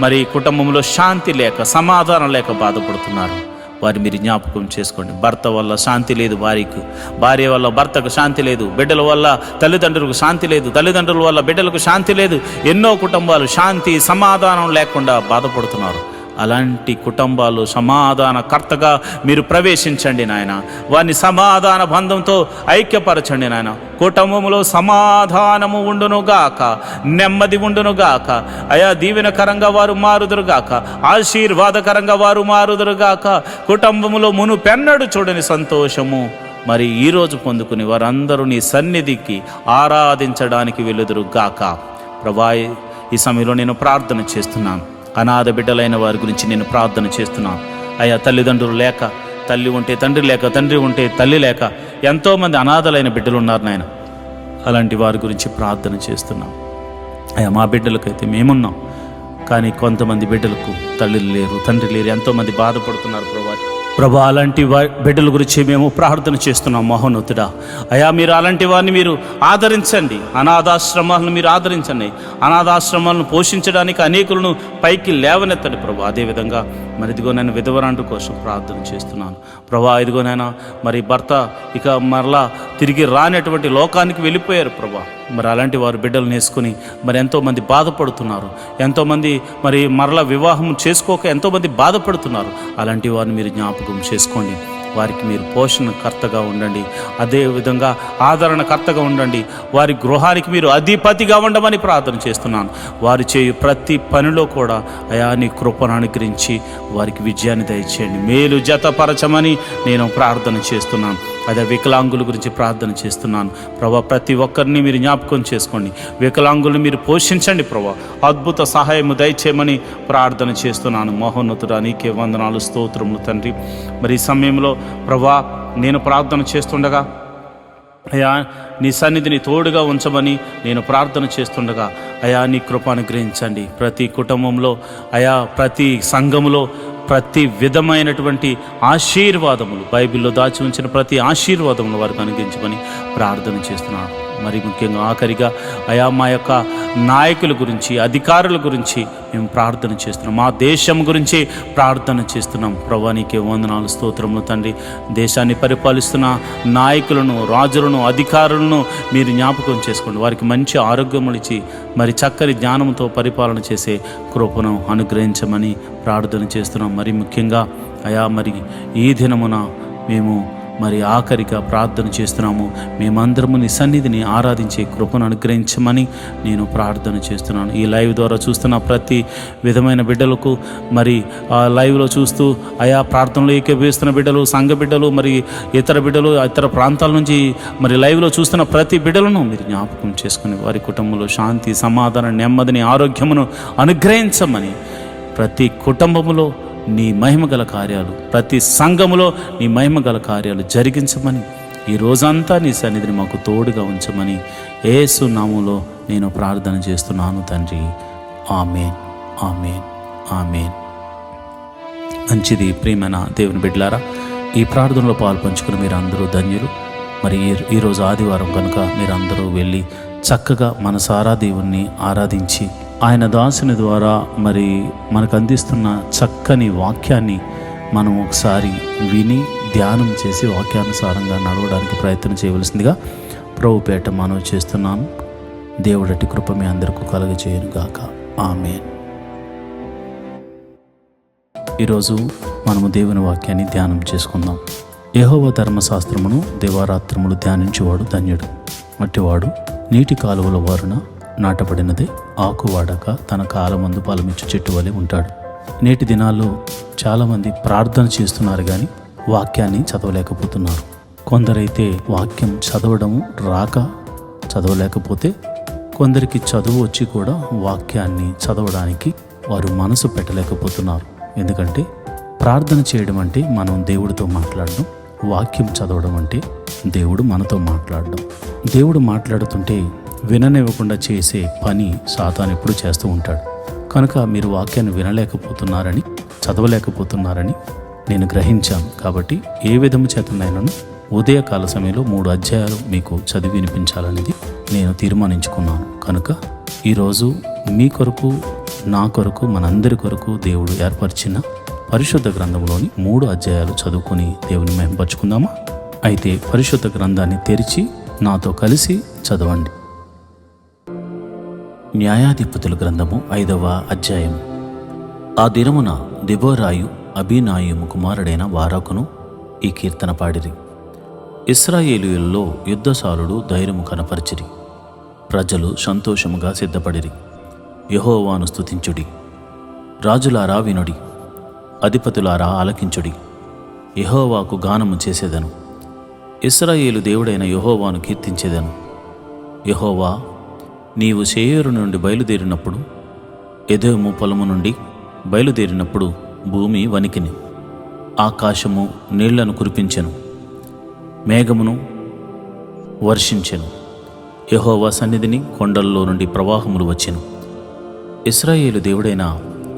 మరి కుటుంబంలో శాంతి లేక, సమాధానం లేక బాధపడుతున్నారు వారి మీరు జ్ఞాపకం చేసుకోండి. భర్త వల్ల శాంతి లేదు వారికి, భార్య వల్ల భర్తకు శాంతి లేదు, బిడ్డల వల్ల తల్లిదండ్రులకు శాంతి లేదు, తల్లిదండ్రుల వల్ల బిడ్డలకు శాంతి లేదు. ఎన్నో కుటుంబాలు శాంతి సమాధానం లేకుండా బాధపడుతున్నారు. అలాంటి కుటుంబాలు సమాధానకర్తగా మీరు ప్రవేశించండి నాయన. వారిని సమాధాన బంధంతో ఐక్యపరచండి నాయన. కుటుంబంలో సమాధానము ఉండునుగాక, నెమ్మది ఉండునుగాక అయా. దీవెనకరంగా వారు మారుదురుగాక, ఆశీర్వాదకరంగా వారు మారుదురుగాక. కుటుంబంలో మునుపెన్నడు చూడని సంతోషము మరి ఈరోజు పొందుకుని వారందరూ నీ సన్నిధికి ఆరాధించడానికి వెలుదురుగాక. ప్రభా ఈ సమయంలో నేను ప్రార్థన చేస్తున్నాను. అనాథ బిడ్డలైన వారి గురించి నేను ప్రార్థన చేస్తున్నాను అయ్యా. తల్లిదండ్రులు లేక, తల్లి ఉంటే తండ్రి లేక, తండ్రి ఉంటే తల్లి లేక ఎంతోమంది అనాథలైన బిడ్డలు ఉన్నారు నాయన. అలాంటి వారి గురించి ప్రార్థన చేస్తున్నాం అయ్యా. మా బిడ్డలకైతే మేమున్నాం, కానీ కొంతమంది బిడ్డలకు తల్లిలు లేరు, తండ్రి లేరు, ఎంతోమంది బాధపడుతున్నారు ప్రభా. అలాంటి బిడ్డల గురించి మేము ప్రార్థన చేస్తున్నాం మహోన్నతుడా అయా. మీరు అలాంటి వారిని మీరు ఆదరించండి, అనాథాశ్రమాలను మీరు ఆదరించండి. అనాథాశ్రమాలను పోషించడానికి అనేకులను పైకి లేవనెత్తండి ప్రభా. అదేవిధంగా మరి ఇదిగో నేను విధవరాండు కోసం ప్రార్థన చేస్తున్నాను ప్రభా. ఇదిగోనైనా మరి భర్త ఇక మరలా తిరిగి రానటువంటి లోకానికి వెళ్ళిపోయారు ప్రభా. మరి అలాంటి వారు బిడ్డలను వేసుకుని మరి ఎంతోమంది బాధపడుతున్నారు, ఎంతోమంది మరి మరలా వివాహం చేసుకోక ఎంతోమంది బాధపడుతున్నారు. అలాంటి వారిని మీరు జ్ఞాపకం చేసుకోండి. వారికి మీరు పోషణకర్తగా ఉండండి, అదేవిధంగా ఆదరణకర్తగా ఉండండి. వారి గృహానికి మీరు అధిపతిగా ఉండమని ప్రార్థన చేస్తున్నాను. వారు చేయు ప్రతి పనిలో కూడా అయా నీ కృపను అనుగ్రహించి వారికి విజయాన్ని దయచేయండి, మేలు జతపరచమని నేను ప్రార్థన చేస్తున్నాను. అదే వికలాంగుల గురించి ప్రార్థన చేస్తున్నాను ప్రభా. ప్రతి ఒక్కరిని మీరు జ్ఞాపకం చేసుకోండి, వికలాంగులను మీరు పోషించండి ప్రభా. అద్భుత సహాయము దయచేయమని ప్రార్థన చేస్తున్నాను. మహోన్నతుడా నీకే వందనాలు, స్తోత్రములు తండ్రి. మరి ఈ సమయంలో ప్రభా నేను ప్రార్థన చేస్తుండగా అయ్యా నీ సన్నిధిని తోడుగా ఉంచమని నేను ప్రార్థన చేస్తుండగా అయా నీ కృప అనుగ్రహించండి. ప్రతి కుటుంబంలో అయా ప్రతి సంఘములో ప్రతి విధమైనటువంటి ఆశీర్వాదములు, బైబిల్లో దాచి ఉంచిన ప్రతి ఆశీర్వాదములు వారికి అనుగ్రహించమని ప్రార్థన చేస్తున్నాను. మరి ముఖ్యంగా ఆఖరిగా అయా మా యొక్క నాయకుల గురించి, అధికారుల గురించి మేము ప్రార్థన చేస్తున్నాం. మా దేశం గురించి ప్రార్థన చేస్తున్నాం. ప్రభువా నీకే వందనాలు, స్తోత్రములు తండ్రి. దేశాన్ని పరిపాలిస్తున్న నాయకులను, రాజులను, అధికారులను మీరు జ్ఞాపకం చేసుకోండి. వారికి మంచి ఆరోగ్యములు ఇచ్చి మరి చక్కని జ్ఞానంతో పరిపాలన చేసే కృపను అనుగ్రహించమని ప్రార్థన చేస్తున్నాం. మరి ముఖ్యంగా అయా మరి ఈ దినమున మేము మరి ఆఖరిగా ప్రార్థన చేస్తున్నాము. మేమందరము నీ సన్నిధిని ఆరాధించే కృపను అనుగ్రహించమని నేను ప్రార్థన చేస్తున్నాను. ఈ లైవ్ ద్వారా చూస్తున్న ప్రతి విధమైన బిడ్డలకు, మరి ఆ లైవ్లో చూస్తూ ఆయా ప్రార్థనలో ఏకీభవిస్తున్న బిడ్డలు, సంఘ బిడ్డలు, మరి ఇతర బిడ్డలు, ఇతర ప్రాంతాల నుంచి మరి లైవ్లో చూస్తున్న ప్రతి బిడ్డలను మీరు జ్ఞాపకం చేసుకుని వారి కుటుంబంలో శాంతి, సమాధానం, నెమ్మదిని, ఆరోగ్యమును అనుగ్రహించమని, ప్రతి కుటుంబములో నీ మహిమగల కార్యాలు, ప్రతి సంఘములో నీ మహిమగల కార్యాలు జరిగించమని, ఈ రోజంతా నీ సన్నిధిని మాకు తోడుగా ఉంచమని యేసు నామములో నేను ప్రార్థన చేస్తున్నాను తండ్రి. ఆమేన్, ఆమేన్, ఆమేన్. మంచిది ప్రియమైన దేవుని బిడ్డలారా, ఈ ప్రార్థనలో పాల్పంచుకుని మీరు అందరూ ధన్యులు. మరి ఈరోజు ఆదివారం కనుక మీరందరూ వెళ్ళి చక్కగా మనసారా దేవుణ్ణి ఆరాధించి ఆయన దాసుని ద్వారా మరి మనకు అందిస్తున్న చక్కని వాక్యాన్ని మనం ఒకసారి విని ధ్యానం చేసి వాక్యానుసారంగా నడవడానికి ప్రయత్నం చేయవలసిందిగా ప్రభుపేట మనవి చేస్తున్నాను. దేవుడటి కృప మీ అందరికీ కలుగజేయును గాక. ఆమేన్. ఈరోజు మనము దేవుని వాక్యాన్ని ధ్యానం చేసుకుందాం. యెహోవా ధర్మశాస్త్రమును దివారాత్రములు ధ్యానించేవాడు ధన్యుడు. అట్టివాడు నీటి కాలువల వారున నాటబడినదే, ఆకు వాడక తన కాలమందు ఫలమిచ్చు చెట్టు వలె ఉంటాడు. నేటి దినాల్లో చాలామంది ప్రార్థన చేస్తున్నారు కానీ వాక్యాన్ని చదవలేకపోతున్నారు. కొందరైతే వాక్యం చదవడం రాక చదవలేకపోతే, కొందరికి చదువు వచ్చి కూడా వాక్యాన్ని చదవడానికి వారు మనసు పెట్టలేకపోతున్నారు. ఎందుకంటే ప్రార్థన చేయడం అంటే మనం దేవుడితో మాట్లాడడం, వాక్యం చదవడం అంటే దేవుడు మనతో మాట్లాడడం. దేవుడు మాట్లాడుతుంటే విననివ్వకుండా చేసే పని సాతాను ఎప్పుడు చేస్తూ ఉంటాడు. కనుక మీరు వాక్యాన్ని వినలేకపోతున్నారని, చదవలేకపోతున్నారని నేను గ్రహించాను. కాబట్టి ఏ విధము చేతనైనాను ఉదయకాల సమయంలో 3 అధ్యాయాలు మీకు చదివి వినిపించాలనేది నేను తీర్మానించుకున్నాను. కనుక ఈరోజు మీ కొరకు, నా కొరకు, మనందరి కొరకు దేవుడు ఏర్పరిచిన పరిశుద్ధ గ్రంథంలోని 3 అధ్యాయాలు చదువుకొని దేవుని మహిమపరుచుకుందామా? అయితే పరిశుద్ధ గ్రంథాన్ని తెరిచి నాతో కలిసి చదవండి. న్యాయాధిపతుల గ్రంథము 5వ అధ్యాయం. ఆ దినమున దెబోరాయు అబీనాయిము కుమారుడైన బారాకును ఈ కీర్తన పాడిరి. ఇశ్రాయేలీయులలో యుద్ధశాలుడు ధైర్యము కనపరిచిరి. ప్రజలు సంతోషముగా సిద్ధపడిరి. యెహోవాను స్తుతించుడి. రాజులారా వినుడి, అధిపతులారా ఆలకించుడి. యెహోవాకు గానము చేసేదను. ఇశ్రాయేలు దేవుడైన యెహోవాను కీర్తించేదను. యెహోవా, నీవు శేయోరు నుండి బయలుదేరినప్పుడు, ఎదోము పొలము నుండి బయలుదేరినప్పుడు భూమి వణికిని. ఆకాశము నీళ్లను కురిపించెను, మేఘమును వర్షించెను. యెహోవా సన్నిధిని కొండల్లో నుండి ప్రవాహములు వచ్చెను. ఇశ్రాయేలు దేవుడైన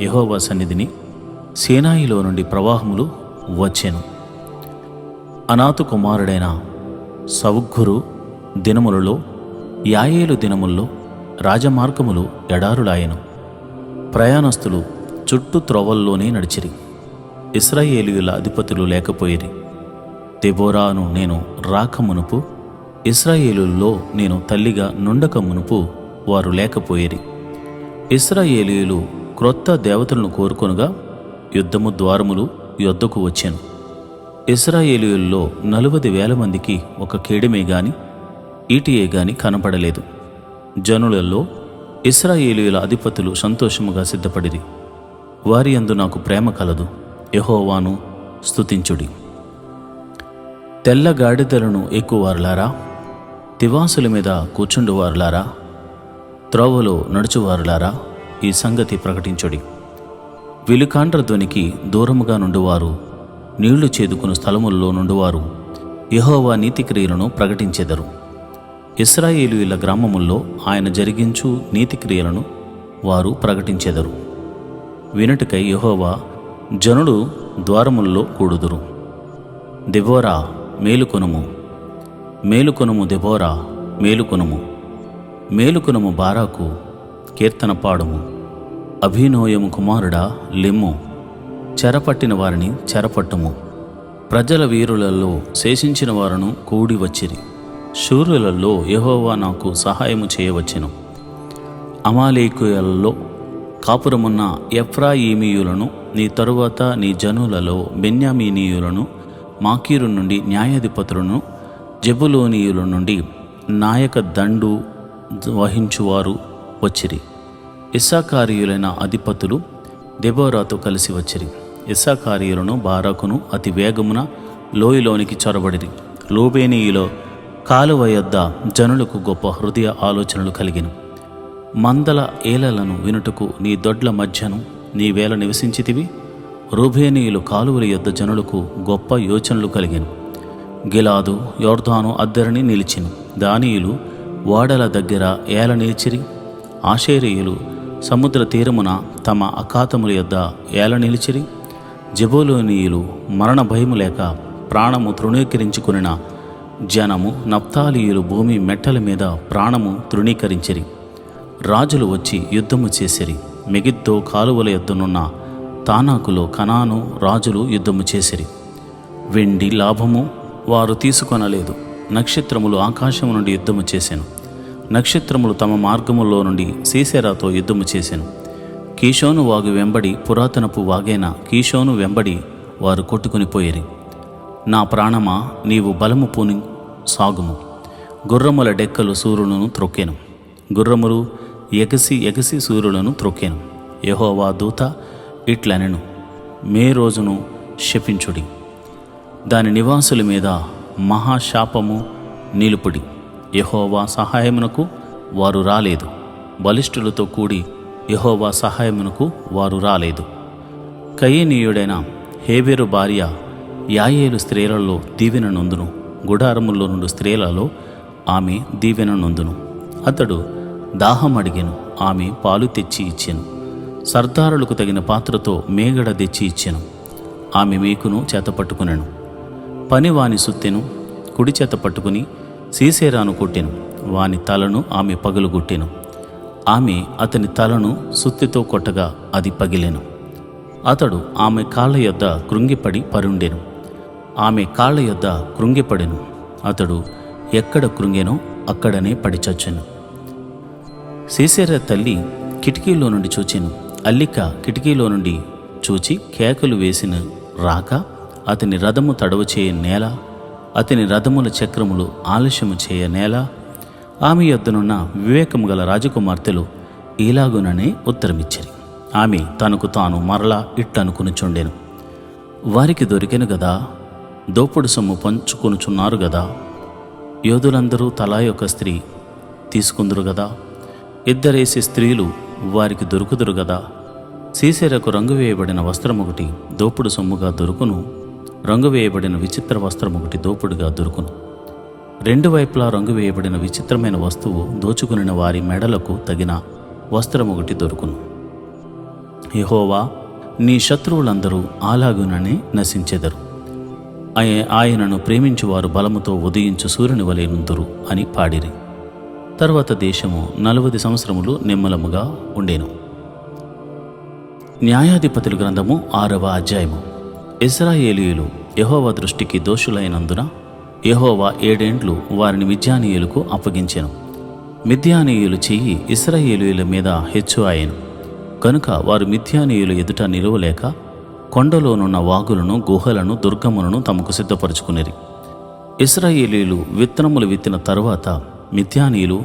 యెహోవా సన్నిధిని సీనాయిలో నుండి ప్రవాహములు వచ్చెను. అనాతు కుమారుడైన సవుగ్గురు దినములలో, యాయేలు దినముల్లో రాజమార్గములు ఎడారులాయెను. ప్రయాణస్తులు చుట్టూ త్రోవల్లోనే నడిచిరి. ఇశ్రాయేలీయుల అధిపతులు లేకపోయిరి. దెబోరాను నేను రాకమునుపు, ఇశ్రాయేలుల్లో నేను తల్లిగా నుండక మునుపు వారు లేకపోయిరి. ఇశ్రాయేలీయులు క్రొత్త దేవతలను కోరుకొనుగా యుద్ధము ద్వారములు యొద్దకు వచ్చాను. ఇశ్రాయేలీయుల్లో 40,000 మందికి ఒక కేడమే గాని ఈటియే గాని కనపడలేదు. జనులలో ఇశ్రాయేలీయుల అధిపతులు సంతోషముగా సిద్ధపడిరి. వారి యందు నాకు ప్రేమ కలదు. యెహోవాను స్తుతించుడి. తెల్ల గాడిదలను ఎక్కువారులారా, తివాసుల మీద కూర్చుండువారులారా, త్రోవలో నడుచువారులారా, ఈ సంగతి ప్రకటించుడి. విలుకాండ్ర ధ్వనికి దూరముగా నుండువారు, నీళ్లు చేదుకుని స్థలముల్లో నుండువారు యెహోవా నీతిక్రియలను ప్రకటించెదరు. ఇశ్రాయేలీయుల గ్రామముల్లో ఆయన జరిగించు నీతిక్రియలను వారు ప్రకటించెదరు. వినుటకై యెహోవా జనులు ద్వారముల్లో కూడుదురు. దెబోరా మేలుకొనుము, మేలుకొనుము దెబోరా, మేలుకొనుము, మేలుకొనుము బారాకు, కీర్తన పాడుము. అభినోయము కుమారుడా లెమ్ము, చెరపట్టిన వారిని చెరపట్టుము. ప్రజల వీరులలో శేషించిన వారును కూడి వచ్చిరి. శూరులలో యెహోవా నాకు సహాయము చేయవచ్చెను. అమాలేకీయులలో కాపురమున్న ఎఫ్రాయిమీయులను, నీ తరువాత నీ జనులలో బెన్యామీనీయులను, మాకీరు నుండి న్యాయాధిపతులను, జెబులూనీయుల నుండి నాయక దండు వహించువారు వచ్చిరి. ఇస్సాకారీయులైన అధిపతులు దెబోరాతో కలిసి వచ్చిరి. ఇస్సాకారీయులను బారాకును అతి వేగమున లోయలోనికి చొరబడిరి. రూబేనీయులో కాలువ యొద్ద జనులకు గొప్ప హృదయ ఆలోచనలు కలిగిన. మందల ఏలలను వినుటకు నీ దొడ్ల మధ్యను నీవేళ నివసించితివి. రూబేనీయులు కాలువల యొద్ద జనులకు గొప్ప యోచనలు కలిగిన. గిలాదు యోర్దాను అద్దరిని నిలిచిను. దానీయులు ఓడల దగ్గర ఏల నిలిచిరి. ఆషేరీయులు సముద్ర తీరమున తమ అఖాతముల యొద్ద ఏల నిలిచిరి. జెబూలూనీయులు మరణ భయము లేక ప్రాణము తృణీకరించుకునిన జనము, నఫ్తాలీయులు భూమి మెట్టల మీద ప్రాణము తృణీకరించిరి. రాజులు వచ్చి యుద్ధము చేసిరి. మెగిద్దో కాలువల యొద్దనున్న తానాకులో కనాను రాజులు యుద్ధము చేసిరి. వెండి లాభము వారు తీసుకొనలేదు. నక్షత్రములు ఆకాశము నుండి యుద్ధము చేసెను. నక్షత్రములు తమ మార్గములో నుండి సీసెరాతో యుద్ధము చేసెను. కీషోను వాగు వెంబడి, పురాతనపు వాగైన కీషోను వెంబడి వారు కొట్టుకుని పోయిరి. నా ప్రాణమా, నీవు బలము పూని సాగుము. గుర్రముల డెక్కలు సూర్యులను త్రొక్కెను. గుర్రములు ఎగసి ఎగసి సూర్యులను త్రొక్కెను. యెహోవా దూత ఇట్లనెను, మే రోజును శపించుడి, దాని నివాసుల మీద మహాశాపము నిలుపుడి. యెహోవా సహాయమునకు వారు రాలేదు. బలిష్ఠులతో కూడి యెహోవా సహాయమునకు వారు రాలేదు. కయీనీయుడైన హేబెరు భార్య యాయేలు స్త్రీలలో దీవెన నొందును. గుడారముల్లో నుండి స్త్రీలలో ఆమె దీవెన నొందును. అతడు దాహం అడిగెను, ఆమె పాలు తెచ్చి ఇచ్చెను. సర్దారులకు తగిన పాత్రతో మేగడ తెచ్చి ఇచ్చెను. ఆమె మేకును చేతపట్టుకునెను. పని వాని సుత్తెను, కుడి చేత పట్టుకుని సీసేరాను కొట్టెను. వాని తలను ఆమె పగులుగొట్టెను. ఆమె అతని తలను సుత్తితో కొట్టగా అది పగిలెను. అతడు ఆమె కాళ్ళ యొద్ద కృంగిపడి పరుండెను. ఆమె కాళ్ళ యొద్ద కృంగిపడెను. అతడు ఎక్కడ కృంగెనో అక్కడనే పడి చచ్చెను. సీసేరా తల్లి కిటికీలో నుండి చూచెను. అల్లిక కిటికీలో నుండి చూచి కేకలు వేసిన రాక అతని రథము తడవ చేయ నేల, అతని రథముల చక్రములు ఆలస్యము చేయ నేల. ఆమె యొద్దనున్న వివేకము గల రాజకుమార్తెలు ఇలాగుననే ఉత్తరమిచ్చరి. ఆమె తనకు తాను మరలా ఇట్టనుకునిచుండెను, వారికి దొరికెను గదా, దోపుడు సొమ్ము పంచుకొనుచున్నారు గదా, యోధులందరూ తలా యొక్క స్త్రీ తీసుకుందురు గదా, ఇద్దరేసి స్త్రీలు వారికి దొరుకుదురు గదా. సీసెరకు రంగు వేయబడిన వస్త్రం ఒకటి దోపుడు సొమ్ముగా దొరుకును, రంగు వేయబడిన విచిత్ర వస్త్రం ఒకటి దోపుడుగా దొరుకును. రెండు వైపులా రంగు వేయబడిన విచిత్రమైన వస్తువు దోచుకునిన వారి మెడలకు తగిన వస్త్రం ఒకటి దొరుకును. యెహోవా, నీ శత్రువులందరూ అలాగుననే నశించెదరు. ఆయనను ప్రేమించువారు బలముతో ఉదయించు సూర్యుని వలె నుందురు అని పాడిరి. తరువాత దేశము 40 సంవత్సరములు నిమ్మలముగా ఉండెను. న్యాయాధిపతుల గ్రంథము 6వ అధ్యాయము. ఇశ్రాయేలీయులు యెహోవా దృష్టికి దోషులైనందున యెహోవా 7 ఏండ్లు వారిని మిద్యానీయులకు అప్పగించెను. మిద్యానీయులు చెయ్యి ఇశ్రాయేలీయుల మీద హెచ్చు ఆయెను. కనుక వారు మిద్యానీయులు ఎదుట నిలువలేక కొండలోనున్న వాగులను, గుహలను, దుర్గములను తమకు సిద్ధపరుచుకునిరి. ఇశ్రాయేలీయులు విత్తనములు విత్తిన తరువాత మిద్యానీయులు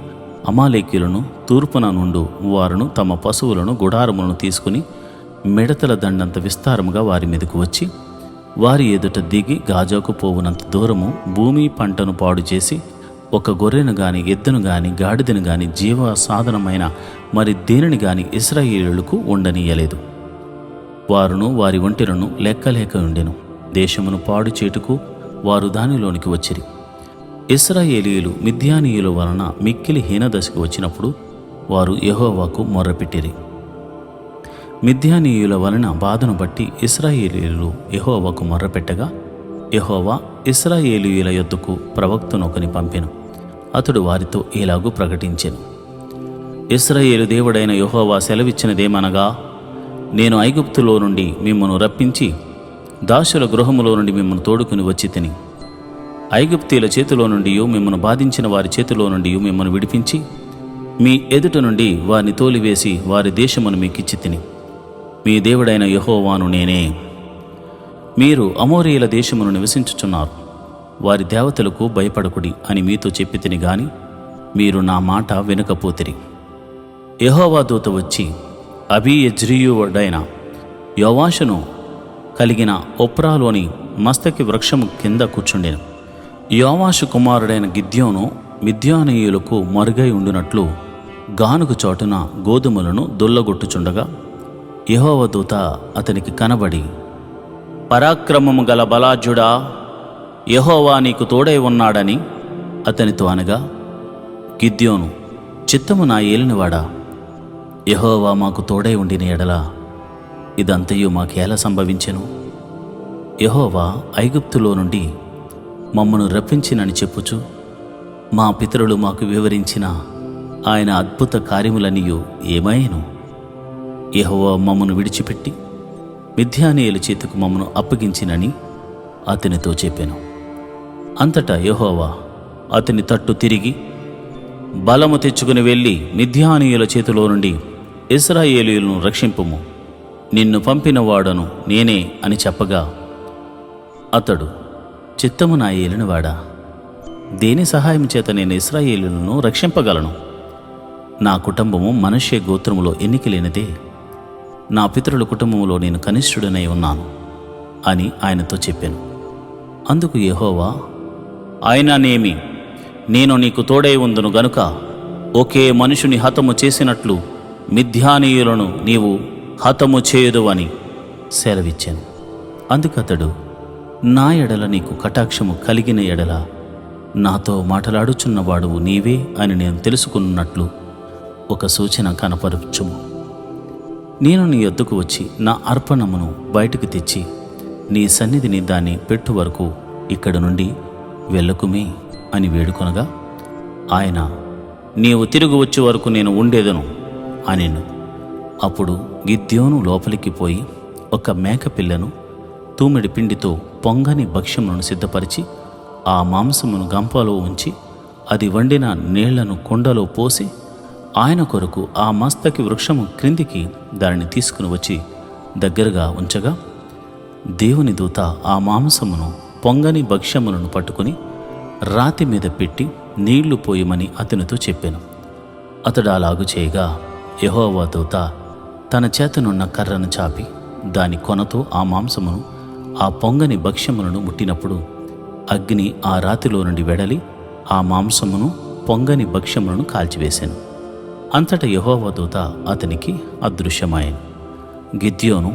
అమాలేకీయులను తూర్పున నుండు వారును తమ పశువులను, గుడారములను తీసుకుని మిడతల దండంత విస్తారముగా వారి మీదకు వచ్చి వారి ఎదుట దిగి గాజాకు పోవునంత దూరము భూమి పంటను పాడు చేసి ఒక గొర్రెను గాని, ఎద్దును గాని, గాడిదను గాని, జీవ సాధనమైన మరి దేనిని గాని ఇశ్రాయేలీయులకు ఉండనీయలేదు. వారును వారి ఒంటెలను లెక్కలేక ఉండెను. దేశమును పాడు చేటుకు వారు దానిలోనికి వచ్చిరి. ఇశ్రాయేలీయులు మిద్యానీయుల వలన మిక్కిలి హీనదశకు వచ్చినప్పుడు వారు యెహోవాకు మొర్రపెట్టిరి. మిద్యానీయుల వలన బాధను బట్టి ఇశ్రాయేలీయులు యెహోవాకు మొర్రపెట్టగా యెహోవా ఇశ్రాయేలీయుల యొద్దకు ప్రవక్తనొకని పంపెను. అతడు వారితో ఇలాగూ ప్రకటించెను: ఇశ్రాయేలు దేవుడైన యెహోవా సెలవిచ్చినదేమనగా, నేను ఐగుప్తులో నుండి మిమ్మను రప్పించి దాసుల గృహములో నుండి మిమ్మను తోడుకుని వచ్చి తిని, ఐగుప్తీయుల చేతిలో నుండి మిమ్మను బాధించిన వారి చేతిలో నుండి మిమ్మను విడిపించి మీ ఎదుట నుండి వారిని తోలివేసి వారి దేశమును మీకిచ్చి తిని, మీ దేవుడైన యెహోవాను నేనే. మీరు అమోరీయుల దేశమును నివసించుచున్నారు, వారి దేవతలకు భయపడకుడి అని మీతో చెప్పి తిని గాని మీరు నా మాట వినకపోతిరి. యెహోవా దూత వచ్చి అబీయెజ్రీయుడైన యోవాషును కలిగిన ఒప్రాలోని మస్తకి వృక్షము కింద కూర్చుండెను. యోవాషు కుమారుడైన గిద్యోను మిద్యానీయులకు మరుగై ఉండునట్లు గానుగు చోటున గోధుమలను దొల్లగొట్టుచుండగా యెహోవా దూత అతనికి కనబడి, పరాక్రమము గల బలాఢ్యుడా, యెహోవా నీకు తోడై ఉన్నాడని అతనితో అనగా, గిద్యోను, చిత్తము నా ఏలినవాడా, యెహోవా మాకు తోడై ఉండిన ఎడల ఇదంతయు మాకేలా సంభవించెను? యెహోవా ఐగుప్తులో నుండి మమ్మను రప్పించినని చెప్పుచు మా పితరులు మాకు వివరించిన ఆయన అద్భుత కార్యములన్నీయు ఏమాయెను? యెహోవా మమ్మను విడిచిపెట్టి మిద్యానీయుల చేతికి మమ్మను అప్పగించినని అతనితో చెప్పాను. అంతటా యెహోవా అతని తట్టు తిరిగి, బలము తెచ్చుకుని వెళ్ళి మిద్యానీయుల చేతిలో నుండి ఇశ్రాయేలీయులను రక్షింపుము, నిన్ను పంపినవాడను నేనే అని చెప్పగా అతడు, చిత్తము నా ఏలినవాడా, దేని సహాయం చేత నేను ఇశ్రాయేలీయులను రక్షింపగలను? నా కుటుంబము మనష్షే గోత్రములో ఎన్నికలేనిదే, నా పితరుల కుటుంబంలో నేను కనిష్ఠుడనై ఉన్నాను అని ఆయనతో చెప్పాను. అందుకు యెహోవా, ఆయననేమి, నేను నీకు తోడై ఉందును గనుక ఒకే మనుషుని హతము చేసినట్లు మిద్యానీయులను నీవు హతము చేయదు అని సెలవిచ్చాను. అందుకతడు, నా ఎడల నీకు కటాక్షము కలిగిన ఎడల నాతో మాట్లాడుచున్నవాడువు నీవే అని నేను తెలుసుకున్నట్లు ఒక సూచన కనపరచుము. నేను నీ యొద్దకు వచ్చి నా అర్పణమును బయటకు తెచ్చి నీ సన్నిధిని దాన్ని పెట్టు వరకు ఇక్కడ నుండి వెళ్ళకుమే అని వేడుకొనగా ఆయన, నీవు తిరిగి వచ్చే వరకు నేను ఉండేదను అనెను. అప్పుడు గిద్యోను లోపలికి పోయి ఒక మేకపిల్లను తూమెడి పిండితో పొంగని భక్ష్యములను సిద్ధపరిచి ఆ మాంసమును గంపలో ఉంచి అది వండిన నీళ్లను కుండలో పోసి ఆయన కొరకు ఆ మస్తకి వృక్షము క్రిందికి దానిని తీసుకుని వచ్చి దగ్గరగా ఉంచగా దేవుని దూత ఆ మాంసమును పొంగని భక్ష్యములను పట్టుకుని రాతి మీద పెట్టి నీళ్లు పోయమని అతనితో చెప్పాను. అతడు అలాగు చేయగా యెహోవా దూత తన చేతనున్న కర్రను చాపి దాని కొనతో ఆ మాంసమును ఆ పొంగని భక్ష్యములను ముట్టినప్పుడు అగ్ని ఆ రాతిలో నుండి వెడలి ఆ మాంసమును పొంగని భక్ష్యములను కాల్చివేశాను. అంతటా యెహోవా దూత అతనికి అదృశ్యమాయెను. గిద్యోను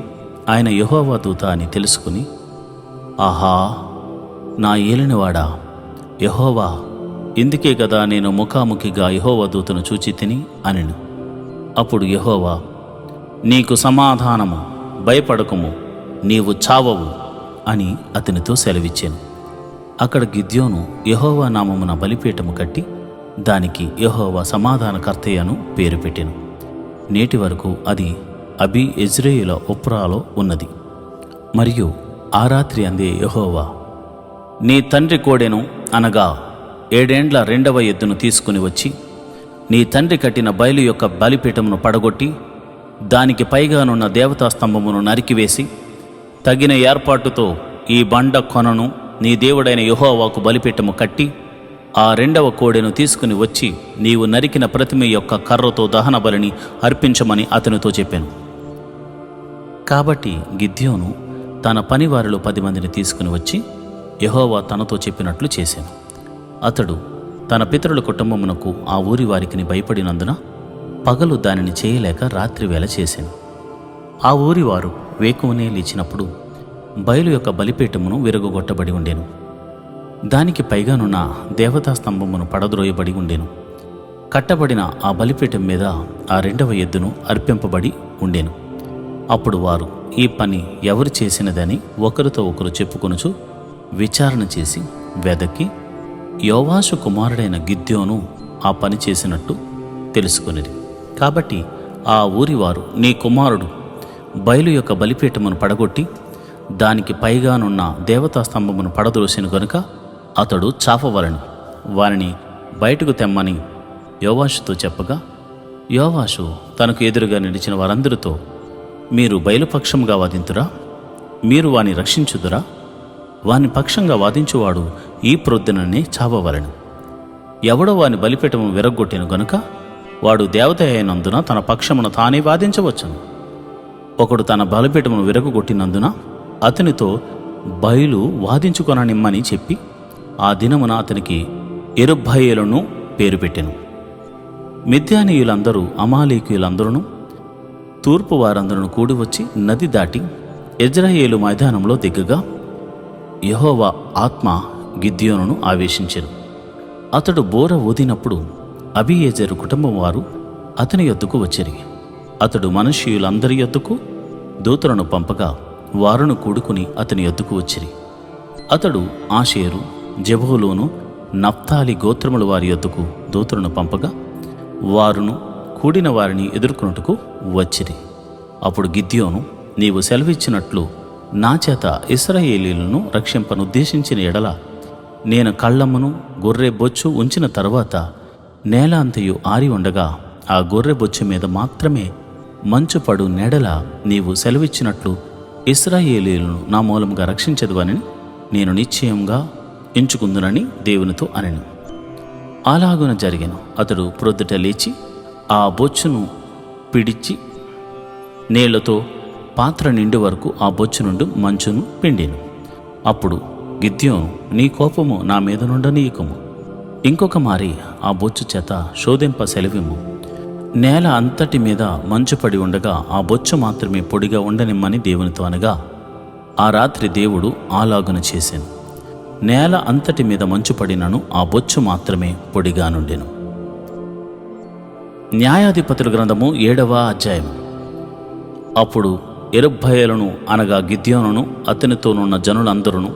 ఆయన యెహోవా దూత అని తెలుసుకుని, ఆహా, నా ఏలినవాడా యెహోవా, ఇందుకే కదా నేను ముఖాముఖిగా యెహోవా దూతను చూచి తిని అనెను. అప్పుడు యెహోవా, నీకు సమాధానము, భయపడకుము, నీవు చావవు అని అతనితో సెలవిచ్చాను. అక్కడ గిద్యోను యెహోవా నామమున బలిపీఠము కట్టి దానికి యెహోవా సమాధానకర్తయ్యను పేరు పెట్టెను. నేటి వరకు అది అబీయెజ్రీయుల ఒప్రాలో ఉన్నది. మరియు ఆ రాత్రి అందే యెహోవా, నీ తండ్రి కోడెను అనగా 7 ఏండ్ల 2వ ఎద్దును తీసుకుని వచ్చి నీ తండ్రి కట్టిన బయలు యొక్క బలిపీఠమును పడగొట్టి దానికి పైగానున్న దేవతా స్తంభమును నరికివేసి తగిన ఏర్పాటుతో ఈ బండ కొనను నీ దేవుడైన యెహోవాకు బలిపీఠము కట్టి ఆ 2వ కోడెను తీసుకుని వచ్చి నీవు నరికిన ప్రతిమ యొక్క కర్రతో దహన బలిని అర్పించమని అతనితో చెప్పాను. కాబట్టి గిద్యోను తన పనివారిలో 10 మందిని తీసుకుని వచ్చి యెహోవా తనతో చెప్పినట్లు చేశాను. అతడు తన పితరుల కుటుంబమునకు ఆ ఊరి వారికి భయపడినందున పగలు దానిని చేయలేక రాత్రి వేళ చేశాను. ఆ ఊరి వారు వేకువనే లేచినప్పుడు బయలు యొక్క బలిపీఠమును విరగొట్టబడి ఉండెను. దానికి పైగానున్న దేవతా స్తంభమును పడద్రోయబడి ఉండెను. కట్టబడిన ఆ బలిపీఠం మీద ఆ 2వ ఎద్దును అర్పింపబడి ఉండెను. అప్పుడు వారు ఈ పని ఎవరు చేసినదని ఒకరితో ఒకరు చెప్పుకొనుచు విచారణ చేసి వెదకి యోవాషు కుమారుడైన గిద్యోను ఆ పని చేసినట్టు తెలుసుకొనిరి. కాబట్టి ఆ ఊరి వారు, నీ కుమారుడు బయలు యొక్క బలిపీఠమును పడగొట్టి దానికి పైగానున్న దేవతా స్తంభమును పడద్రోసెను గనుక అతడు చాపవలను, వారిని బయటకు తెమ్మని యోవాషుతో చెప్పగా, యోవాషు తనకు ఎదురుగా నిలిచిన వారందరితో, మీరు బయలుపక్షంగా వాదింతురా? మీరు వాని రక్షించుదురా? వాని పక్షంగా వాదించువాడు ఈ ప్రొద్దుననే చావవలెను. ఎవడో వాని బలిపీఠము విరగ్గొట్టిన గనుక వాడు దేవత అయినందున తన పక్షమును తానే వాదించవచ్చును. ఒకడు తన బలిపీఠమును విరగొట్టినందున అతనితో బయలు వాదించుకొననిమ్మని చెప్పి ఆ దినమున అతనికి యెరుబ్బయలును పేరు పెట్టెను. మిద్యానీయులందరూ అమాలేకీయులందరూ తూర్పు వారందరూ కూడి వచ్చి నది దాటి యెజ్రెయేలు మైదానంలో దిగ్గగా యెహోవా ఆత్మ గిద్యోనును ఆవేశించెను. అతడు బోర ఊదినప్పుడు అబీయెజెరు కుటుంబం వారు అతని యొద్దకు వచ్చిరి. అతడు మనుష్యులందరి యొద్దకు దూతలను పంపగా వారును కూడుకుని అతని యొద్దకు వచ్చిరి. అతడు ఆషేరు, జెబూలూను, నఫ్తాలి గోత్రముల వారి యొద్దకు దూతలను పంపగా వారును కూడిన వారిని ఎదుర్కొనుటకు వచ్చిరి. అప్పుడు గిద్యోను, నీవు సెలవిచ్చినట్లు నా చేత ఇశ్రాయేలీయులను రక్షింపనుద్దేశించిన ఎడల నేను కళ్ళమును గొర్రె బొచ్చు ఉంచిన తరువాత నేల అంతయు ఆరి ఉండగా ఆ గొర్రె బొచ్చు మీద మాత్రమే మంచు పడు నెడల నీవు సెలవిచ్చినట్లు ఇశ్రాయేలీయులను నా మూలముగా రక్షించదువని నేను నిశ్చయంగా ఎంచుకుందునని దేవునితో అనెను. అలాగున జరిగెను. అతడు ప్రొద్దుట లేచి ఆ బొచ్చును పిడిచి నీళ్లతో పాత్ర నిండి వరకు ఆ బొచ్చు నుండి మంచును పిండెను. అప్పుడు గిద్యోను, నీ కోపము నా మీద నుండనీయకము, ఇంకొక మారి ఆ బొచ్చు చేత శోధింప సెలవిమ్ము. నేల అంతటి మీద మంచు పడి ఉండగా ఆ బొచ్చు మాత్రమే పొడిగా ఉండనిమ్మని దేవునితో అనగా ఆ రాత్రి దేవుడు అలాగున చేశాను. నేల అంతటి మీద మంచు పడినను ఆ బొచ్చు మాత్రమే పొడిగా నుండెను. న్యాయాధిపతుల గ్రంథము 7వ అధ్యాయం. అప్పుడు యెరుబ్బయలును అనగా గిద్యోనును అతనితోనున్న జనులందరూ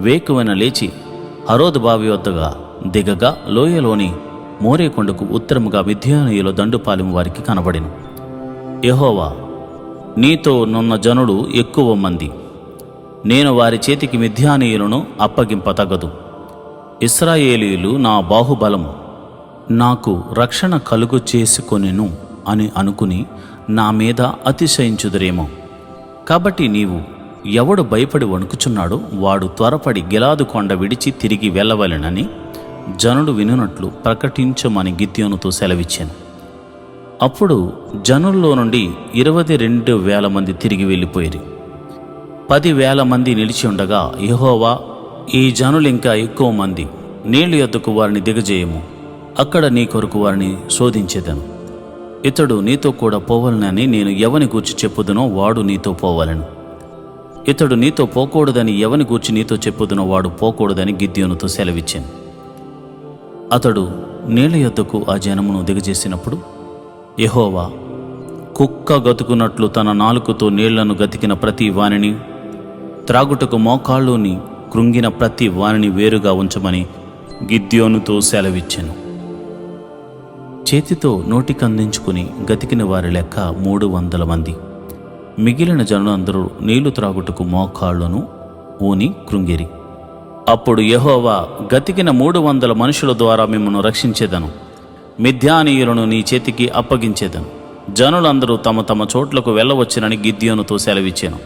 వేకువన లేచి హరోదు బావి వద్దగా దిగగా లోయలోని మోరే కొండకు ఉత్తరముగా మిద్యానీయుల దండుపాలెం వారికి కనబడెను. యెహోవా, నీతో నున్న జనులు ఎక్కువ మంది, నేను వారి చేతికి మిద్యానీయులను అప్పగింప తగదు. ఇశ్రాయేలీయులు నా బాహుబలము, నాకు రక్షణ కలుగు చేసుకొనెను అని అనుకుని నా మీద అతిశయించుదురేమో. కాబట్టి నీవు ఎవడు భయపడి వణుకుచున్నాడో వాడు త్వరపడి గిలాదు కొండ విడిచి తిరిగి వెళ్ళవలెనని జనులు వినున్నట్లు ప్రకటించమని గిద్యోనుతో సెలవిచ్చాను. అప్పుడు జనుల్లో నుండి 22,000 మంది తిరిగి వెళ్ళిపోయారు. 10,000 మంది నిలిచి ఉండగా, యెహోవా, ఈ జనులు ఇంకా ఎక్కువ మంది, నీళ్ల యొద్దకు వారిని దిగజేయము, అక్కడ నీ కొరకు వారిని శోధించేదను. ఇతడు నీతో కూడా పోవాలనని నేను ఎవని గూర్చి చెప్పుదునో వాడు నీతో పోవాలను. ఇతడు నీతో పోకూడదని ఎవని గూర్చి నీతో చెప్పుదునో వాడు పోకూడదని గిద్యోనుతో సెలవిచ్చాను. అతడు నీళ్ల యొద్దకు ఆ జనమును దిగజేసినప్పుడు యెహోవా కుక్క గతుకున్నట్లు తన నాలుకతో నీళ్లను గతికిన ప్రతి వానిని, త్రాగుటకు మోకాళ్ళుని కృంగిన ప్రతి వానిని వేరుగా ఉంచమని గిద్యోనుతో సెలవిచ్చెను. చేతితో నోటికందించుకుని గతికిన వారి లెక్క 300 మంది. మిగిలిన జనులందరూ నీళ్లు త్రాగుటకు మోకాళ్ళను ఊని కృంగిరి. అప్పుడు యెహోవా, గతికిన 300 మనుషుల ద్వారా మిమ్మను రక్షించేదను, మిద్యానీయులను నీ చేతికి అప్పగించేదను. జనులందరూ తమ తమ చోట్లకు వెళ్ళవచ్చునని గిద్యోనుతో సెలవిచ్చాను.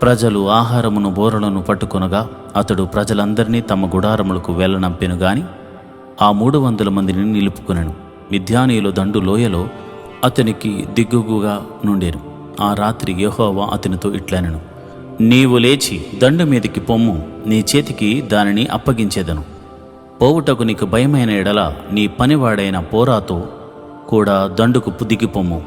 ప్రజలు ఆహారమును బోరలను పట్టుకొనగా అతడు ప్రజలందరినీ తమ గుడారములకు వెళ్ళనంపెను గాని ఆ 300 మందిని నిలుపుకొనెను. మిద్యానీయుల దండు లోయలో అతనికి దిగుగుగా నుండెను. ఆ రాత్రి యెహోవా అతనితో ఇట్లనెను, నీవు లేచి దండు మీదికి పొమ్ము, నీ చేతికి దానిని అప్పగించేదను. పోవుటకు నీకు భయమైన ఎడల నీ పనివాడైన పోరాతో కూడా దండుకు దిగిపొమ్ము.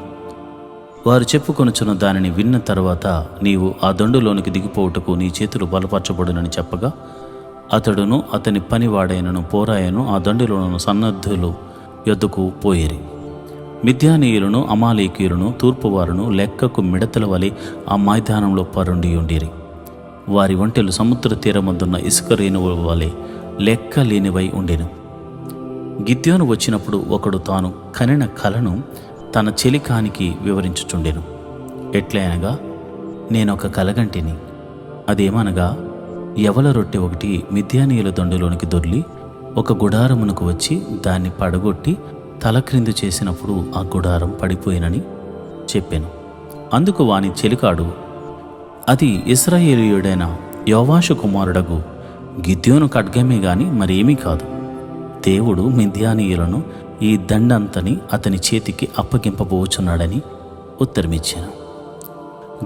వారు చెప్పుకొనుచున్న దానిని విన్న తర్వాత నీవు ఆ దండులోనికి దిగిపోవుటకు నీ చేతులు బలపరచబడునని చెప్పగా అతడును అతని పనివాడైనను పోరాయను ఆ దండులోను సన్నద్ధులు యొద్దకు పోయిరి. మిద్యానీయులను అమాలేకీయులను తూర్పువారును లెక్కకు మిడతల వలె ఆ మైదానంలో పరుండి ఉండిరి. వారి ఒంటెలు సముద్ర తీరమందున్న ఇసుక రేణువుల వలె లెక్క లేనివై ఉండెను. గిద్యోను వచ్చినప్పుడు ఒకడు తాను కనిన కలను తన చెలికానికి వివరించుచుండెను. ఎట్లనగా, నేనొక కలగంటిని. అదేమనగా, యవల రొట్టె ఒకటి మిద్యానీయుల దండులోనికి దొర్లి ఒక గుడారమునకు వచ్చి దాన్ని పడగొట్టి తలక్రిందు చేసినప్పుడు ఆ గుడారం పడిపోయినని చెప్పాను. అందుకు వాని చెలికాడు, అది ఇశ్రాయేలీయుడైన యోవాషు కుమారుడగు గిద్యోను ఖడ్గమే గాని మరేమీ కాదు. దేవుడు మిద్యానీయులను ఈ దండంతని అతని చేతికి అప్పగింపబోచున్నాడని ఉత్తరమిచ్చాను.